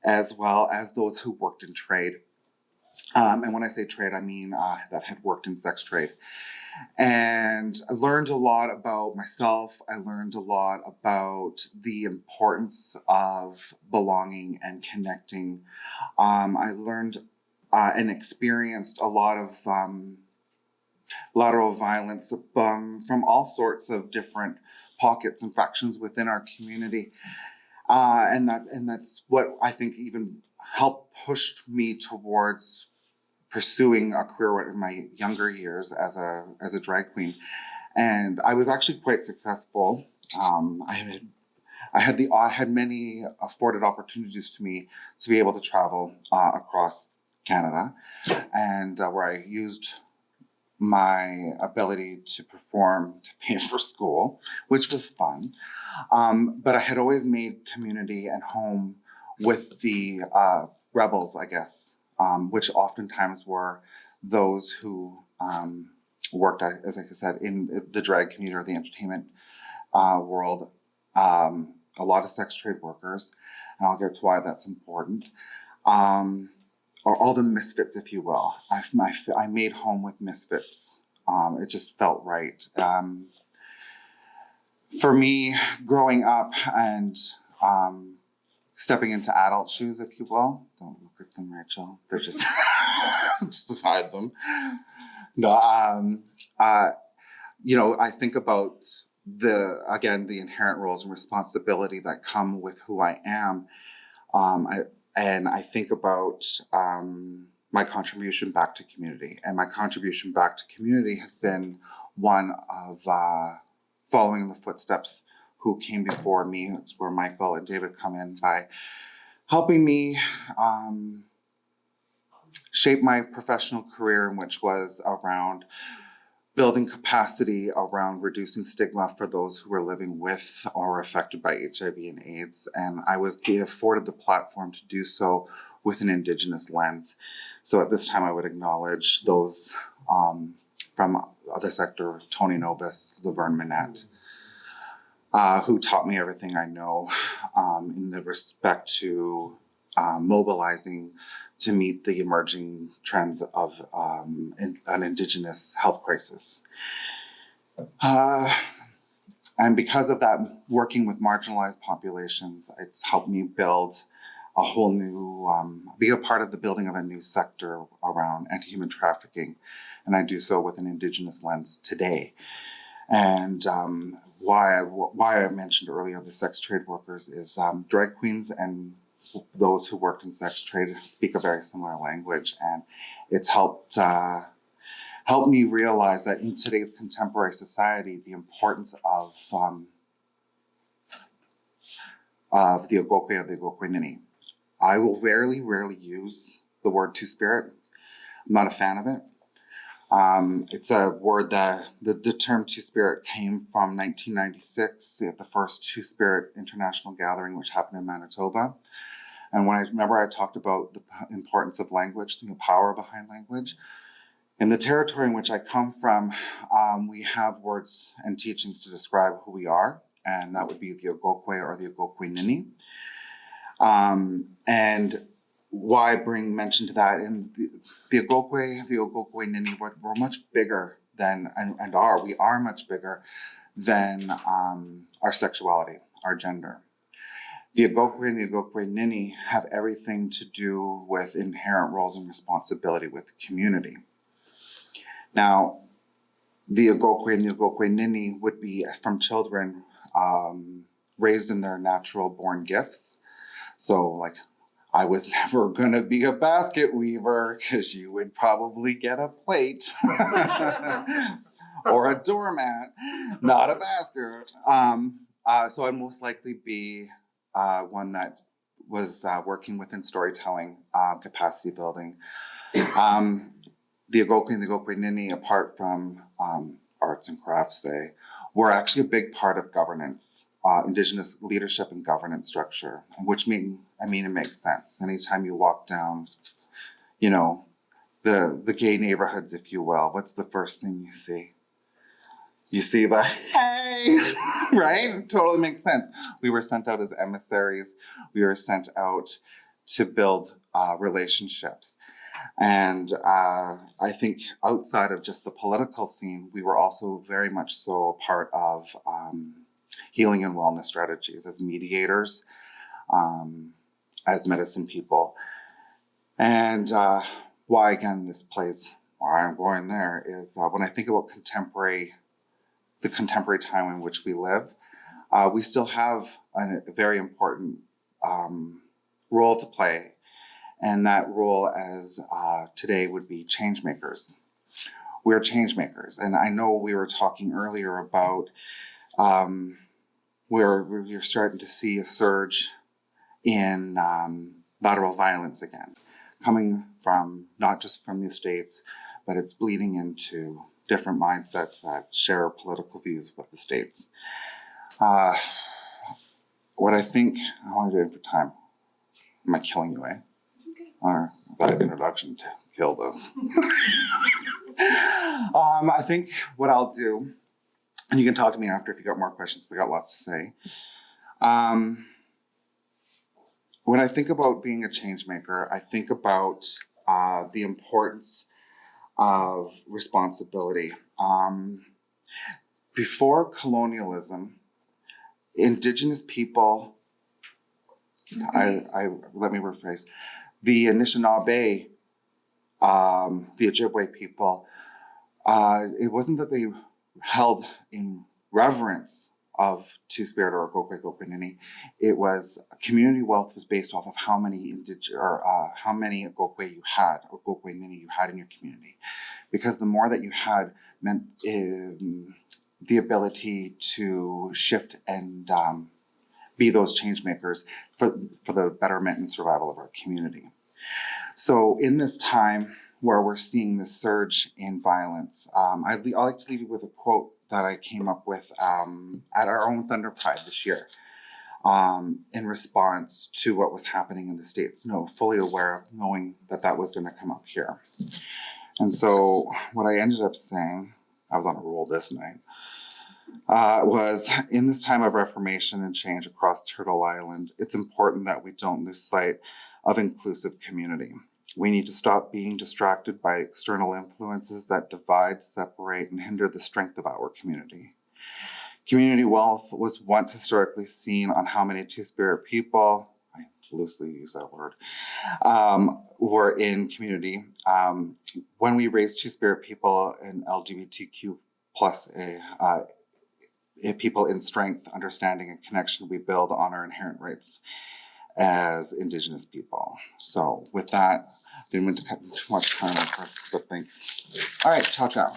[SPEAKER 2] as well as those who worked in trade. And when I say trade, I mean that had worked in sex trade. And I learned a lot about myself. I learned a lot about the importance of belonging and connecting. I learned and experienced a lot of lateral violence from all sorts of different pockets and factions within our community. And that's what I think even helped push me towards pursuing a career in my younger years as a drag queen, and I was actually quite successful. I had many afforded opportunities to me to be able to travel across Canada, and where I used my ability to perform to pay for school, which was fun. But I had always made community and home with the rebels, I guess. Which oftentimes were those who worked, as I said, in the drag community or the entertainment world. A lot of sex trade workers, and I'll get to why that's important. Or all the misfits, if you will. I made home with misfits. It just felt right. For me, growing up and stepping into adult shoes, if you will. Don't look at them, Rachel. They're just, just hide them. No, I think about the inherent roles and responsibility that come with who I am. I think about my contribution back to community. And my contribution back to community has been one of following in the footsteps who came before me. That's where Michael and David come in by helping me shape my professional career, which was around building capacity around reducing stigma for those who were living with or affected by HIV and AIDS. And I was afforded the platform to do so with an Indigenous lens. So at this time, I would acknowledge those from the sector, Tony Nobis, Laverne Minette, who taught me everything I know in the respect to mobilizing to meet the emerging trends of an Indigenous health crisis. And because of that, working with marginalized populations, it's helped me build a whole new, be a part of the building of a new sector around anti-human trafficking. And I do so with an Indigenous lens today. And why I mentioned earlier the sex trade workers is drag queens and those who worked in sex trade speak a very similar language. And it's helped me realize that in today's contemporary society, the importance of the Ogokwe or the Ogokwe Nini. I will rarely use the word Two-Spirit. I'm not a fan of it. It's a word that the term Two-Spirit came from 1996 at the first Two-Spirit International Gathering, which happened in Manitoba. And when I talked about the importance of language, the power behind language. In the territory in which I come from, we have words and teachings to describe who we are, and that would be the Ogokwe or the Ogokwe Nini. And why I bring mention to that, in the Ogokwe Nini, we're much bigger than, we are much bigger than our sexuality, our gender. The Ogokwe and the Ogokwe Nini have everything to do with inherent roles and responsibility with the community. Now, the Ogokwe and the Ogokwe Nini would be from children raised in their natural born gifts. So like, I was never gonna be a basket weaver because you would probably get a plate or a doormat, not a basket. So I'd most likely be one that was working within storytelling, capacity building. The Ogokwe and the Ogokwe Nini, apart from arts and crafts, say, were actually a big part of governance, Indigenous leadership and governance structure, which it makes sense. Anytime you walk down, the gay neighborhoods, if you will, what's the first thing you see? You see the, hey, right? Totally makes sense. We were sent out as emissaries. We were sent out to build relationships. And I think outside of just the political scene, we were also very much so a part of healing and wellness strategies as mediators, as medicine people. And why, again, why I'm going there is when I think about the contemporary time in which we live, we still have a very important role to play. And that role as today would be change makers. We're change makers. And I know we were talking earlier about where you're starting to see a surge in lateral violence again, coming from not just from the States, but it's bleeding into different mindsets that share political views with the States. What I think, I want to do it for time. Am I killing you, eh? Or that introduction killed us. I think what I'll do, and you can talk to me after if you got more questions, I got lots to say. When I think about being a change maker, I think about the importance of responsibility. Before colonialism, Indigenous people, let me rephrase, the Anishinaabe, the Ojibwe people, it wasn't that they held in reverence of Two-Spirit or Ogokwe Ogokwe Nini. It was community wealth was based off of how many Ogokwe you had, or Ogokwe Nini you had in your community, because the more that you had meant the ability to shift and be those change makers for the betterment and survival of our community. So in this time where we're seeing this surge in violence, I'd like to leave you with a quote that I came up with at our own Thunder Pride this year in response to what was happening in the States. Fully aware of knowing that was going to come up here. And so what I ended up saying, I was on a roll this night, was in this time of reformation and change across Turtle Island, it's important that we don't lose sight of inclusive community. We need to stop being distracted by external influences that divide, separate, and hinder the strength of our community. Community wealth was once historically seen on how many Two-Spirit people, I loosely use that word, were in community. When we raise Two-Spirit people and LGBTQ plus people in strength, understanding, and connection, we build on our inherent rights as Indigenous people. So with that, didn't want to cut too much time, but thanks. All right, ciao, ciao.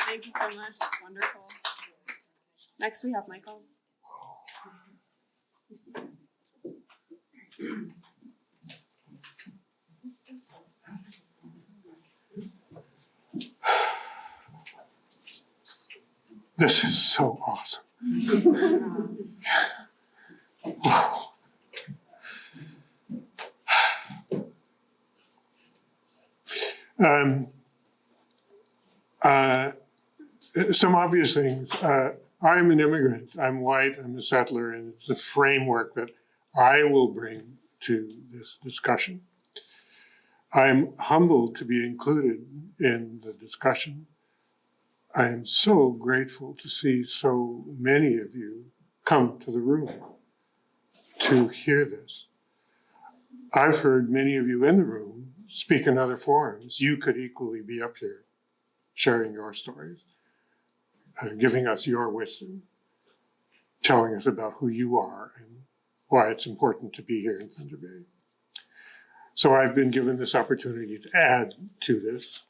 [SPEAKER 3] Thank you so much. It's wonderful. Next, we have Michael.
[SPEAKER 7] This is so awesome. Wow. Some obvious things. I'm an immigrant. I'm white. I'm a settler, and it's the framework that I will bring to this discussion. I'm humbled to be included in the discussion. I am so grateful to see so many of you come to the room to hear this. I've heard many of you in the room speak in other forums. You could equally be up here sharing your stories, giving us your wisdom, telling us about who you are and why it's important to be here in Thunder Bay. So I've been given this opportunity to add to this.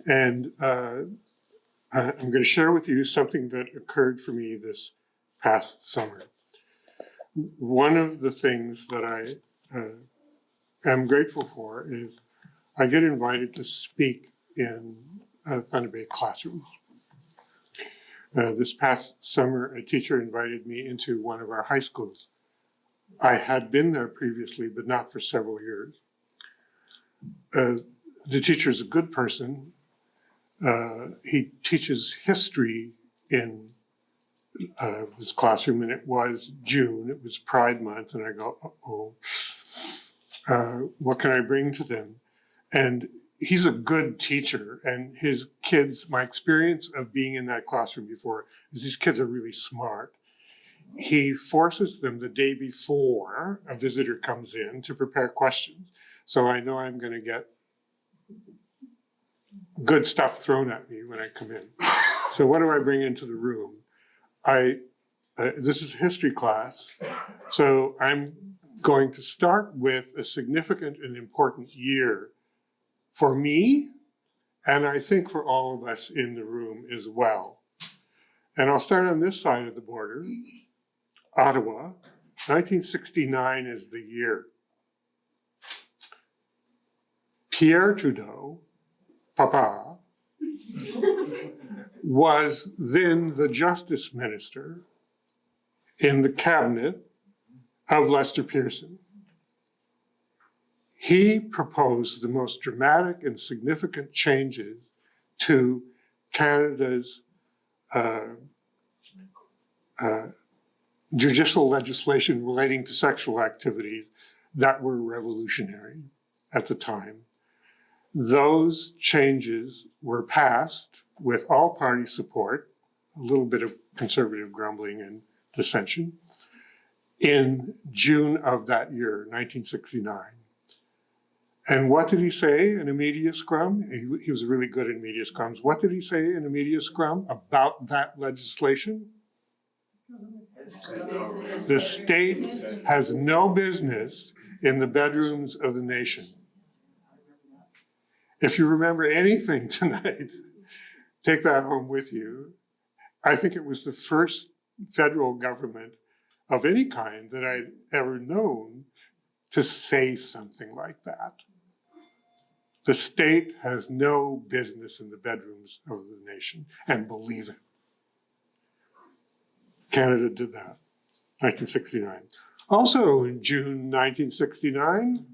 [SPEAKER 7] And I'm going to share with you something that occurred for me this past summer. One of the things that I am grateful for is I get invited to speak in Thunder Bay classrooms. This past summer, a teacher invited me into one of our high schools. I had been there previously, but not for several years. The teacher is a good person. He teaches history in this classroom, and it was June. It was Pride Month, and I go, what can I bring to them? And he's a good teacher, and his kids, my experience of being in that classroom before is these kids are really smart. He forces them the day before a visitor comes in to prepare questions. So I know I'm going to get good stuff thrown at me when I come in. So what do I bring into the room? This is a history class, so I'm going to start with a significant and important year for me, and I think for all of us in the room as well. And I'll start on this side of the border, Ottawa. 1969 is the year. Pierre Trudeau, Papa, was then the Justice Minister in the cabinet of Lester Pearson. He proposed the most dramatic and significant changes to Canada's judicial legislation relating to sexual activities that were revolutionary at the time. Those changes were passed with all party support, a little bit of conservative grumbling and dissension, in June of that year, 1969. And what did he say in a media scrum? He was really good in media scrums. What did he say in a media scrum about that legislation? The state has no business in the bedrooms of the nation. If you remember anything tonight, take that home with you. I think it was the first federal government of any kind that I'd ever known to say something like that. The state has no business in the bedrooms of the nation, and believe it. Canada did that, 1969. Also in June 1969,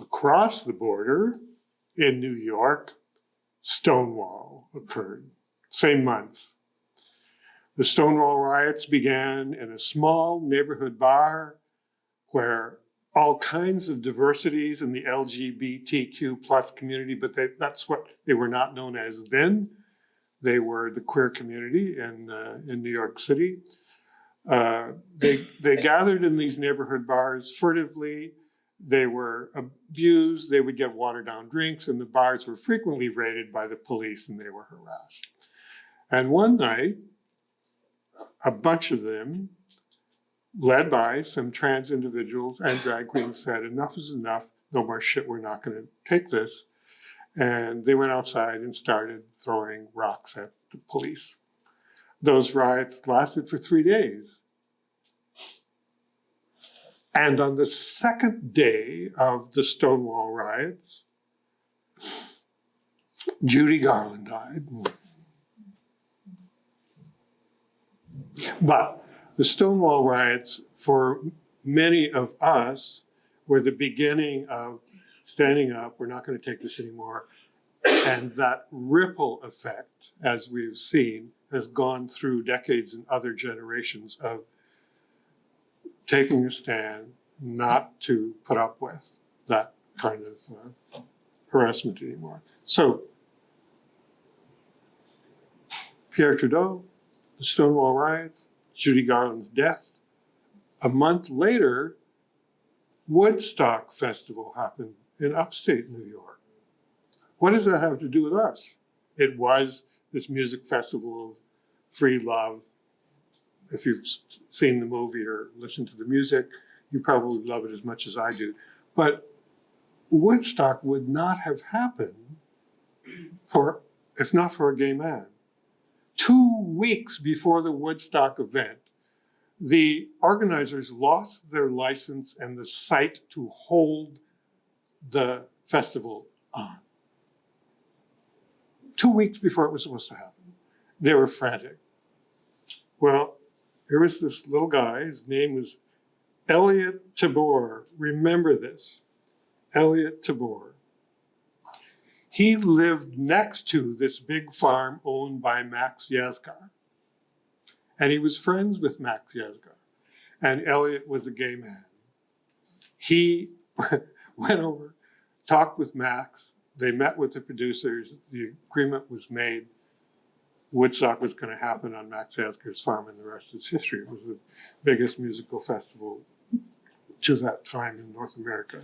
[SPEAKER 7] across the border in New York, Stonewall occurred, same month. The Stonewall riots began in a small neighborhood bar where all kinds of diversities in the LGBTQ plus community, but that's what they were not known as then. They were the queer community in New York City. They gathered in these neighborhood bars furtively. They were abused. They would get watered down drinks, and the bars were frequently raided by the police, and they were harassed. And one night, a bunch of them, led by some trans individuals and drag queens, said, enough is enough, no more shit, we're not gonna take this. And they went outside and started throwing rocks at the police. Those riots lasted for 3 days. And on the second day of the Stonewall riots, Judy Garland died. But the Stonewall riots, for many of us, were the beginning of standing up, we're not going to take this anymore. And that ripple effect, as we've seen, has gone through decades and other generations of taking a stand not to put up with that kind of harassment anymore. So, Pierre Trudeau, the Stonewall riots, Judy Garland's death. A month later, Woodstock Festival happened in upstate New York. What does that have to do with us? It was this music festival of free love. If you've seen the movie or listened to the music, you probably love it as much as I do. But Woodstock would not have happened if not for a gay man. 2 weeks before the Woodstock event, the organizers lost their license and the site to hold the festival on. 2 weeks before it was supposed to happen. They were frantic. Well, here was this little guy, his name was Elliot Tabor. Remember this, Elliot Tabor. He lived next to this big farm owned by Max Yasgur. And he was friends with Max Yasgur. And Elliot was a gay man. He went over, talked with Max. They met with the producers. The agreement was made. Woodstock was going to happen on Max Yasgur's farm, and the rest is history. It was the biggest musical festival to that time in North America.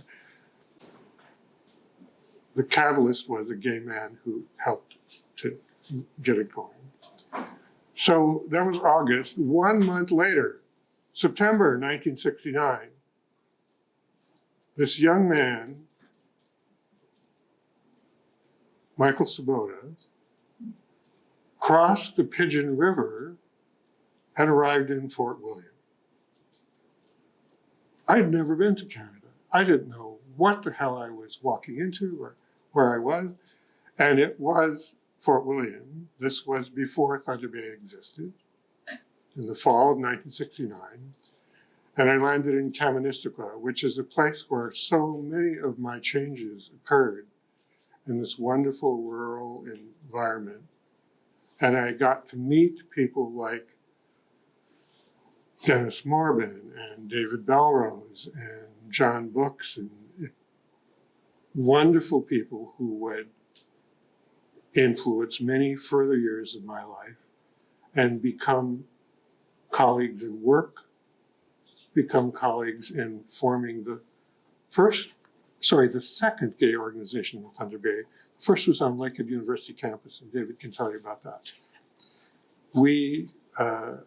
[SPEAKER 7] The catalyst was a gay man who helped to get it going. So that was August. 1 month later, September 1969, this young man, Michael Sabota, crossed the Pigeon River and arrived in Fort William. I had never been to Canada. I didn't know what the hell I was walking into or where I was. And it was Fort William. This was before Thunder Bay existed, in the fall of 1969. And I landed in Kaministiquia, which is a place where so many of my changes occurred in this wonderful rural environment. And I got to meet people like Dennis Morbin and David Belrose and John Books, and wonderful people who would influence many further years of my life and become colleagues in work, become colleagues in forming the second gay organization in Thunder Bay. The first was on Lakehead University campus, and David can tell you about that. We, a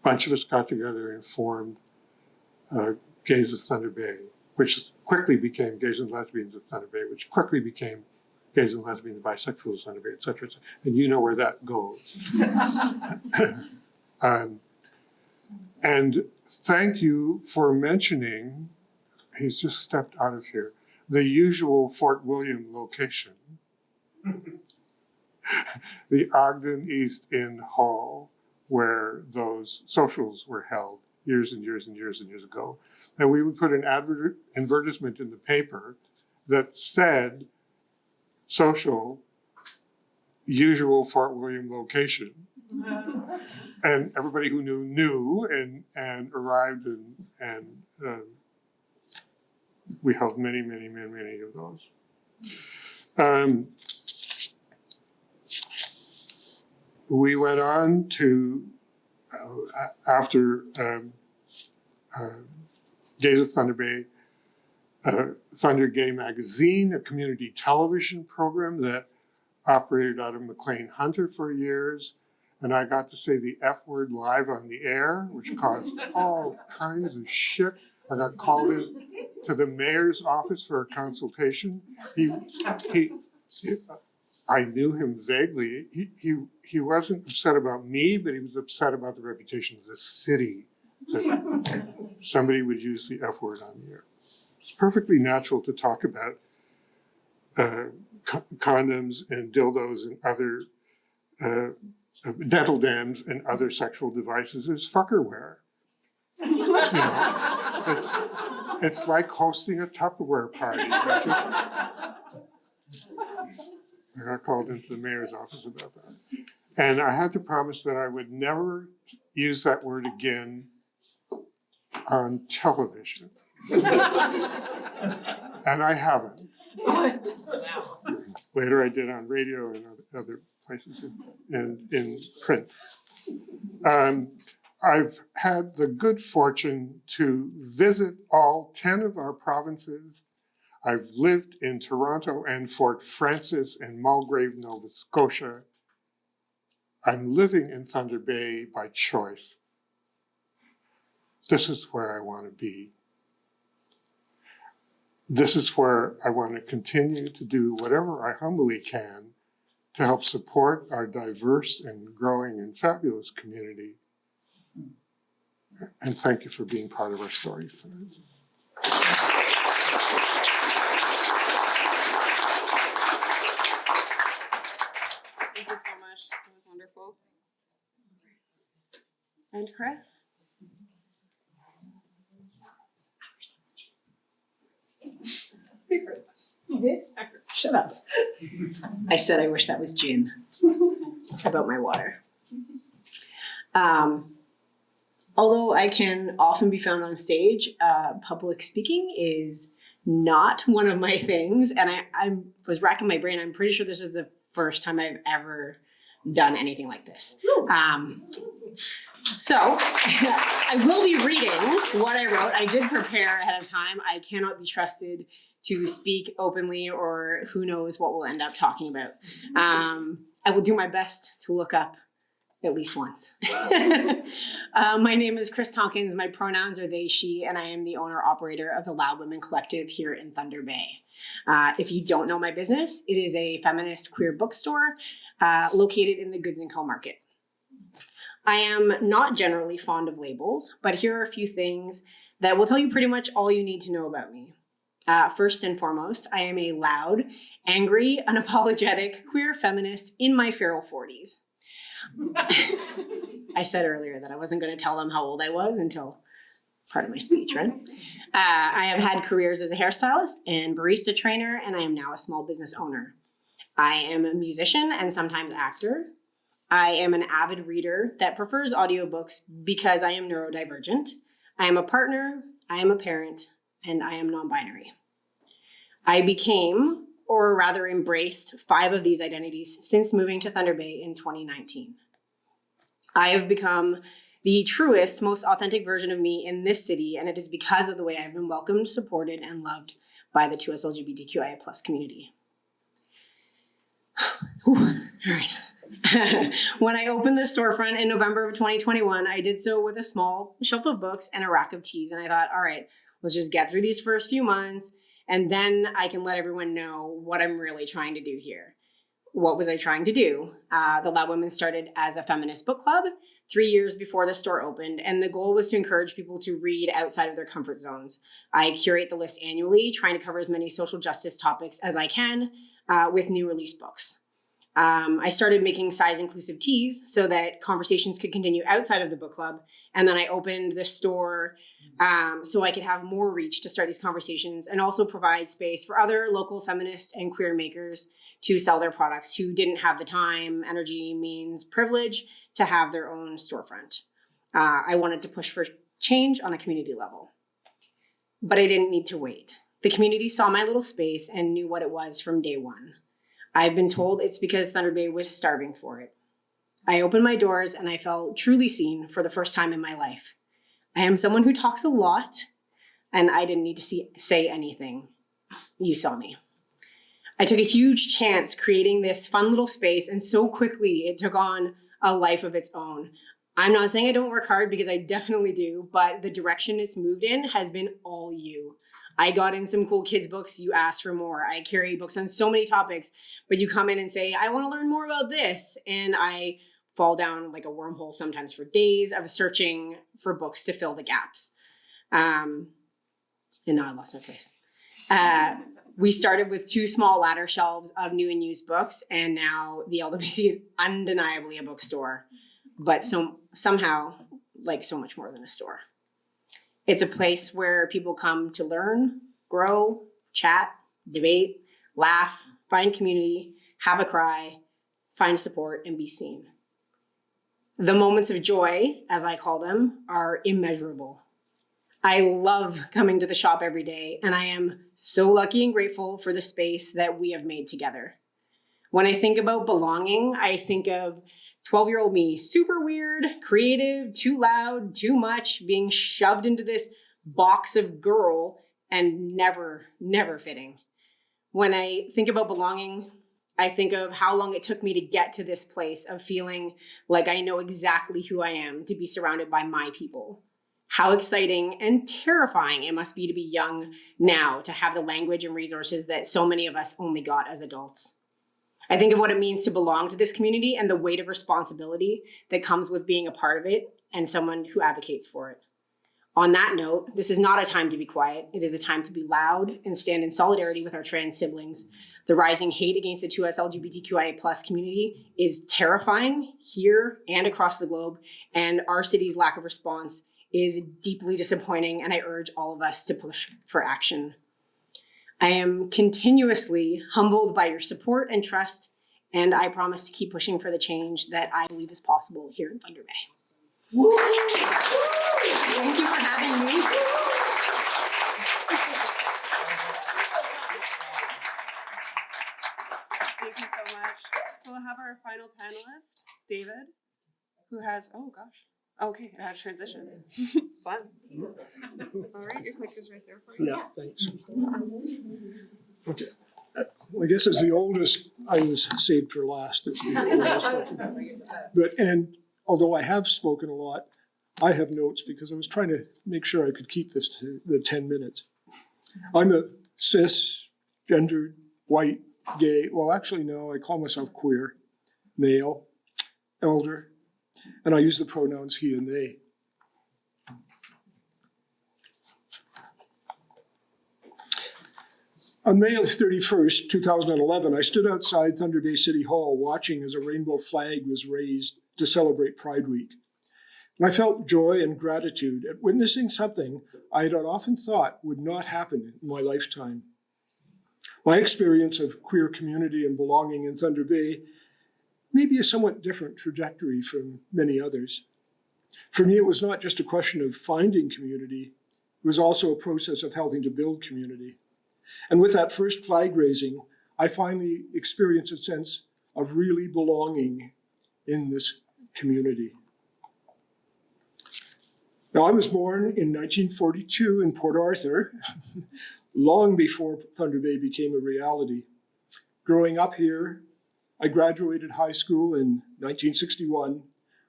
[SPEAKER 7] bunch of us got together and formed Gays of Thunder Bay, which quickly became Gays and Lesbians of Thunder Bay, which quickly became Gays and Lesbians, Bisexuals of Thunder Bay, et cetera, et cetera. And you know where that goes. And thank you for mentioning, he's just stepped out of here, the usual Fort William location, the Ogden East End Hall, where those socials were held years and years and years and years ago. And we would put an advertisement in the paper that said, social, usual Fort William location. And everybody who knew and arrived and we held many, many, many, many of those. we went on to, after Days of Thunder Bay, Thunder Gay Magazine, a community television program that operated out of McLean Hunter for years. And I got to say the F word live on the air, which caused all kinds of shit. I got called in to the mayor's office for a consultation. I knew him vaguely. He wasn't upset about me, but he was upset about the reputation of the city, that somebody would use the F word on the air. It's perfectly natural to talk about condoms and dildos and other dental dams and other sexual devices as fuckerware. You know, it's like hosting a Tupperware party. I got called into the mayor's office about that. And I had to promise that I would never use that word again on television. And I haven't.
[SPEAKER 1] What?
[SPEAKER 7] Later I did on radio and other places and in print. I've had the good fortune to visit all 10 of our provinces. I've lived in Toronto and Fort Frances and Mulgrave, Nova Scotia. I'm living in Thunder Bay by choice. This is where I want to be. This is where I want to continue to do whatever I humbly can to help support our diverse and growing and fabulous community. And thank you for being part of our story tonight.
[SPEAKER 3] Thank you so much. That was wonderful. And Chris?
[SPEAKER 8] Shut up. I said I wish that was gin. About my water. Although I can often be found on stage, public speaking is not one of my things. And I was racking my brain. I'm pretty sure this is the first time I've ever done anything like this. So I will be reading what I wrote. I did prepare ahead of time. I cannot be trusted to speak openly, or who knows what we'll end up talking about. I will do my best to look up at least once. My name is Chris Tompkins. My pronouns are they, she, and I am the owner operator of the Loud Women Collective here in Thunder Bay. If you don't know my business, it is a feminist queer bookstore located in the Goods & Co Market. I am not generally fond of labels, but here are a few things that will tell you pretty much all you need to know about me. First and foremost, I am a loud, angry, unapologetic, queer feminist in my feral 40s. I said earlier that I wasn't going to tell them how old I was until part of my speech, right? I have had careers as a hairstylist and barista trainer, and I am now a small business owner. I am a musician and sometimes actor. I am an avid reader that prefers audiobooks because I am neurodivergent. I am a partner, I am a parent, and I am non-binary. I became, or rather embraced, 5 of these identities since moving to Thunder Bay in 2019. I have become the truest, most authentic version of me in this city, and it is because of the way I've been welcomed, supported, and loved by the 2S LGBTQIA+ community. All right. When I opened this storefront in November of 2021, I did so with a small shelf of books and a rack of teas. And I thought, all right, let's just get through these first few months, and then I can let everyone know what I'm really trying to do here. What was I trying to do? The Loud Women started as a feminist book club 3 years before the store opened, and the goal was to encourage people to read outside of their comfort zones. I curate the list annually, trying to cover as many social justice topics as I can with new release books. I started making size-inclusive teas so that conversations could continue outside of the book club. And then I opened the store so I could have more reach to start these conversations and also provide space for other local feminist and queer makers to sell their products who didn't have the time, energy, means, privilege to have their own storefront. I wanted to push for change on a community level. But I didn't need to wait. The community saw my little space and knew what it was from day one. I've been told it's because Thunder Bay was starving for it. I opened my doors and I felt truly seen for the first time in my life. I am someone who talks a lot, and I didn't need to say anything. You saw me. I took a huge chance creating this fun little space, and so quickly it took on a life of its own. I'm not saying I don't work hard, because I definitely do, but the direction it's moved in has been all you. I got in some cool kids books, you asked for more. I carry books on so many topics, but you come in and say, I want to learn more about this. And I fall down like a wormhole sometimes for days of searching for books to fill the gaps. And now I lost my place. We started with 2 small ladder shelves of new and used books, and now the LWC is undeniably a bookstore, but somehow like so much more than a store. It's a place where people come to learn, grow, chat, debate, laugh, find community, have a cry, find support, and be seen. The moments of joy, as I call them, are immeasurable. I love coming to the shop every day, and I am so lucky and grateful for the space that we have made together. When I think about belonging, I think of 12-year-old me, super weird, creative, too loud, too much, being shoved into this box of girl and never fitting. When I think about belonging, I think of how long it took me to get to this place of feeling like I know exactly who I am, to be surrounded by my people. How exciting and terrifying it must be to be young now, to have the language and resources that so many of us only got as adults. I think of what it means to belong to this community and the weight of responsibility that comes with being a part of it and someone who advocates for it. On that note, this is not a time to be quiet. It is a time to be loud and stand in solidarity with our trans siblings. The rising hate against the 2S LGBTQIA+ community is terrifying here and across the globe, and our city's lack of response is deeply disappointing, and I urge all of us to push for action. I am continuously humbled by your support and trust, and I promise to keep pushing for the change that I believe is possible here in Thunder Bay. Woo! Thank you for having me.
[SPEAKER 3] Thank you so much. So we'll have our final panelist, David, who has, oh gosh. Okay, I had a transition. Fun. All right, your clicker's right there for you.
[SPEAKER 9] Yeah, thanks. Okay. Well, I guess as the oldest, I was saved for last. As the oldest. And although I have spoken a lot, I have notes because I was trying to make sure I could keep this to the 10 minutes. I'm a cis, gendered, white, gay, well actually no, I call myself queer, male, elder, and I use the pronouns he and they. On May 31st, 2011, I stood outside Thunder Bay City Hall watching as a rainbow flag was raised to celebrate Pride Week. And I felt joy and gratitude at witnessing something I had often thought would not happen in my lifetime. My experience of queer community and belonging in Thunder Bay may be a somewhat different trajectory from many others. For me, it was not just a question of finding community, it was also a process of helping to build community. And with that first flag raising, I finally experienced a sense of really belonging in this community. Now, I was born in 1942 in Port Arthur, long before Thunder Bay became a reality. Growing up here, I graduated high school in 1961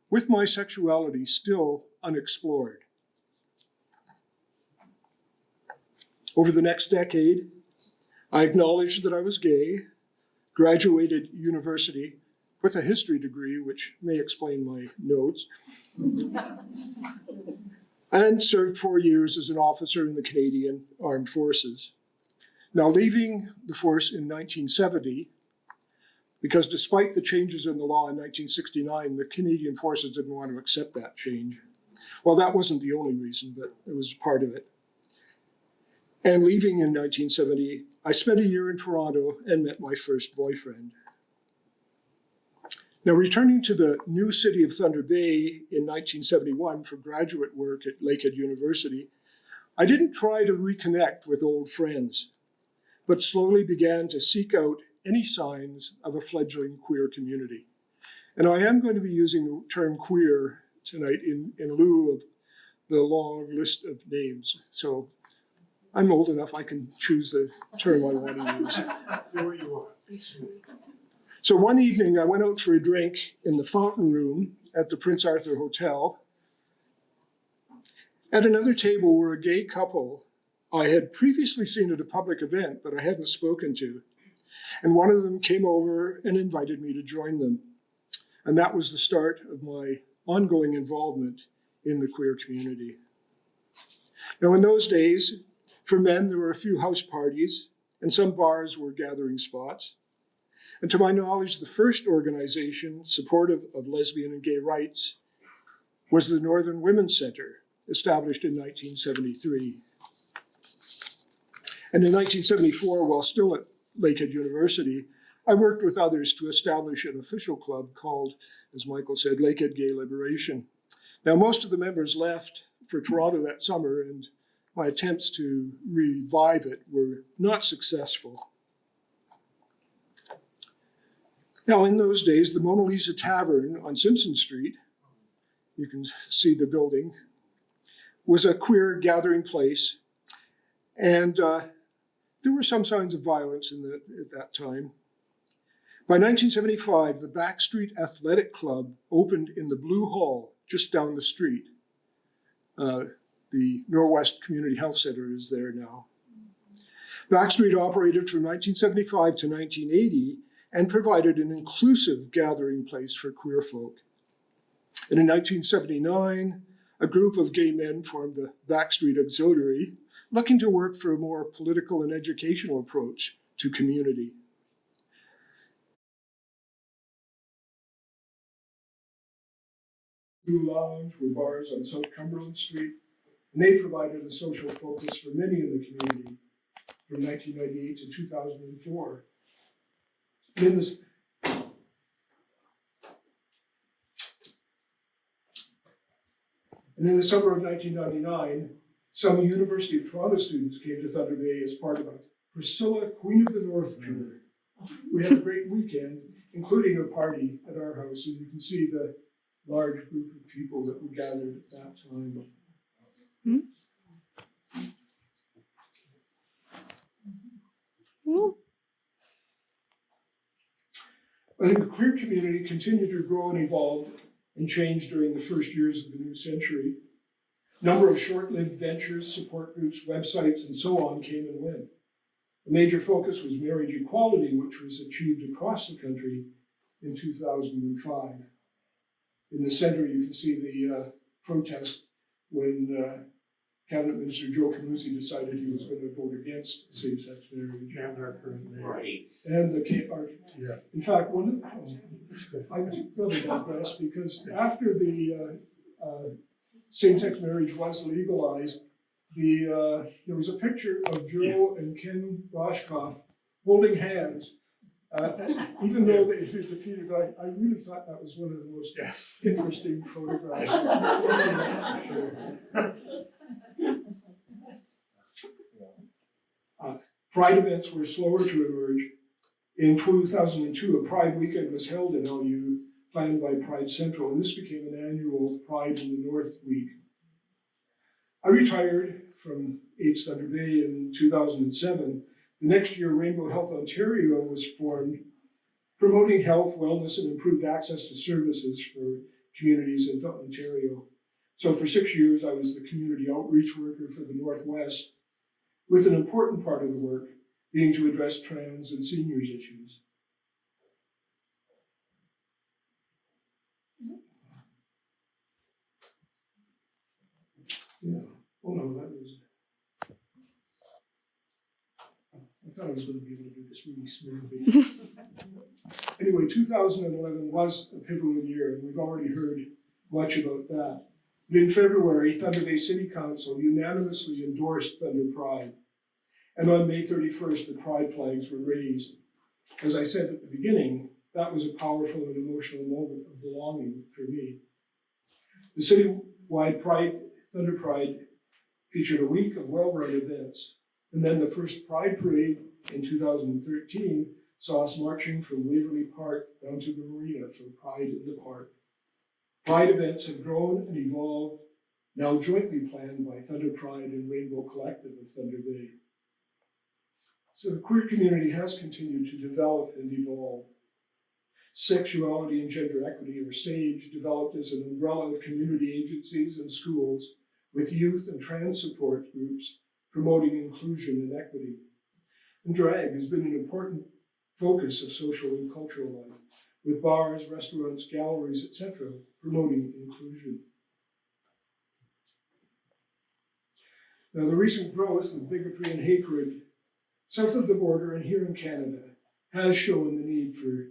[SPEAKER 9] with my sexuality still unexplored. Over the next decade, I acknowledged that I was gay, graduated university with a history degree, which may explain my notes, and served 4 years as an officer in the Canadian Armed Forces. Now, leaving the force in 1970, because despite the changes in the law in 1969, the Canadian Forces didn't want to accept that change. Well, that wasn't the only reason, but it was part of it. And leaving in 1970, I spent a year in Toronto and met my first boyfriend. Now, returning to the new city of Thunder Bay in 1971 for graduate work at Lakehead University, I didn't try to reconnect with old friends, but slowly began to seek out any signs of a fledgling queer community. And I am going to be using the term queer tonight in lieu of the long list of names. So I'm old enough, I can choose the term I want to use.
[SPEAKER 7] There you are.
[SPEAKER 9] So one evening I went out for a drink in the fountain room at the Prince Arthur Hotel. At another table were a gay couple I had previously seen at a public event, but I hadn't spoken to. And one of them came over and invited me to join them. And that was the start of my ongoing involvement in the queer community. Now, in those days, for men, there were a few house parties, and some bars were gathering spots. And to my knowledge, the first organization supportive of lesbian and gay rights was the Northern Women's Center, established in 1973. And in 1974, while still at Lakehead University, I worked with others to establish an official club called, as Michael said, Lakehead Gay Liberation. Now, most of the members left for Toronto that summer, and my attempts to revive it were not successful. Now, in those days, the Mona Lisa Tavern on Simpson Street, you can see the building, was a queer gathering place, and there were some signs of violence at that time. By 1975, the Backstreet Athletic Club opened in the Blue Hall just down the street. The Norwest Community Health Center is there now. Backstreet operated from 1975 to 1980 and provided an inclusive gathering place for queer folk. And in 1979, a group of gay men formed the Backstreet Auxiliary, looking to work for a more political and educational approach to community. Blue Lounge were bars on South Cumberland Street, and they provided a social focus for many in the community from 1998 to 2004. And in the summer of 1999, some University of Toronto students came to Thunder Bay as part of a Priscilla Queen of the North tour. We had a great weekend, including a party at our house, and you can see the large group of people that were gathered at that time. I think the queer community continued to grow and evolve and change during the first years of the new century. A number of short-lived ventures, support groups, websites, and so on came and went. A major focus was marriage equality, which was achieved across the country in 2005. In the center, you can see the protest when Cabinet Minister Joe Camusi decided he was going to vote against same-sex marriage.
[SPEAKER 7] And our current mayor.
[SPEAKER 6] Right.
[SPEAKER 9] And the
[SPEAKER 7] Yeah.
[SPEAKER 9] in fact, I really digress because after the same-sex marriage was legalized, there was a picture of Joe and Ken Roshkoff holding hands. Even though they defeated, I really thought that was one of the most interesting photographs. Pride events were slower to emerge. In 2002, a Pride weekend was held in LU, planned by Pride Central, and this became an annual Pride in the North week. I retired from AIDS Thunder Bay in 2007. The next year, Rainbow Health Ontario was formed, promoting health, wellness, and improved access to services for communities in Ontario. So for 6 years, I was the community outreach worker for the Northwest, with an important part of the work being to address trans and seniors issues. Yeah, oh no, that was, I thought I was going to be able to do this really smoothly. Anyway, 2011 was a pivotal year, and we've already heard much about that. But in February, Thunder Bay City Council unanimously endorsed Thunder Pride. And on May 31st, the Pride flags were raised. As I said at the beginning, that was a powerful and emotional moment of belonging for me. The citywide Thunder Pride featured a week of well-run events. And then the first Pride Parade in 2013 saw us marching from Waverly Park down to the marina for Pride in the Park. Pride events have grown and evolved, now jointly planned by Thunder Pride and Rainbow Collective of Thunder Bay. So the queer community has continued to develop and evolve. Sexuality and Gender Equity, or SAGE, developed as an umbrella of community agencies and schools with youth and trans support groups promoting inclusion and equity. And drag has been an important focus of social and cultural life, with bars, restaurants, galleries, etc., promoting inclusion. Now, the recent growth of bigotry and hatred south of the border and here in Canada has shown the need for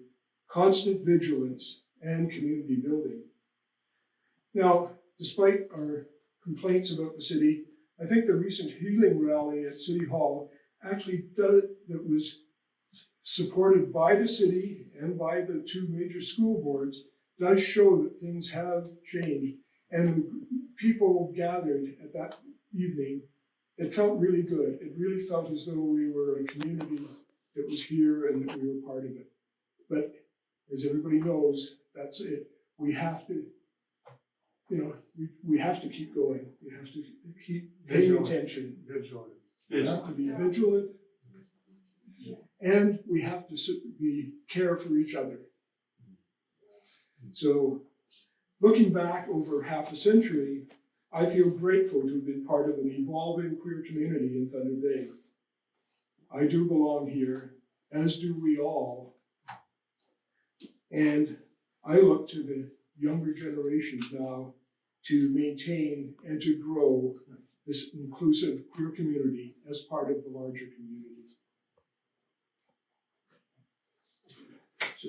[SPEAKER 9] constant vigilance and community building. Now, despite our complaints about the city, I think the recent healing rally at City Hall actually that was supported by the city and by the two major school boards does show that things have changed. And the people gathered at that evening, it felt really good. It really felt as though we were a community that was here and that we were part of it. But as everybody knows, that's it. We have to, we have to keep going. We have to keep paying attention.
[SPEAKER 7] Vigilant.
[SPEAKER 9] We have to be vigilant. And we have to care for each other. So looking back over half a century, I feel grateful to have been part of an evolving queer community in Thunder Bay. I do belong here, as do we all. And I look to the younger generations now to maintain and to grow this inclusive queer community as part of the larger community. So,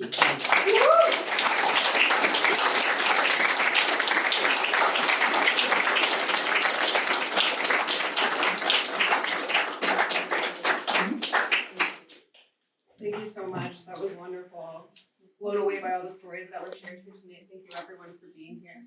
[SPEAKER 3] Thank you so much. That was wonderful. Blown away by all the stories that were shared here tonight. Thank you everyone for being here.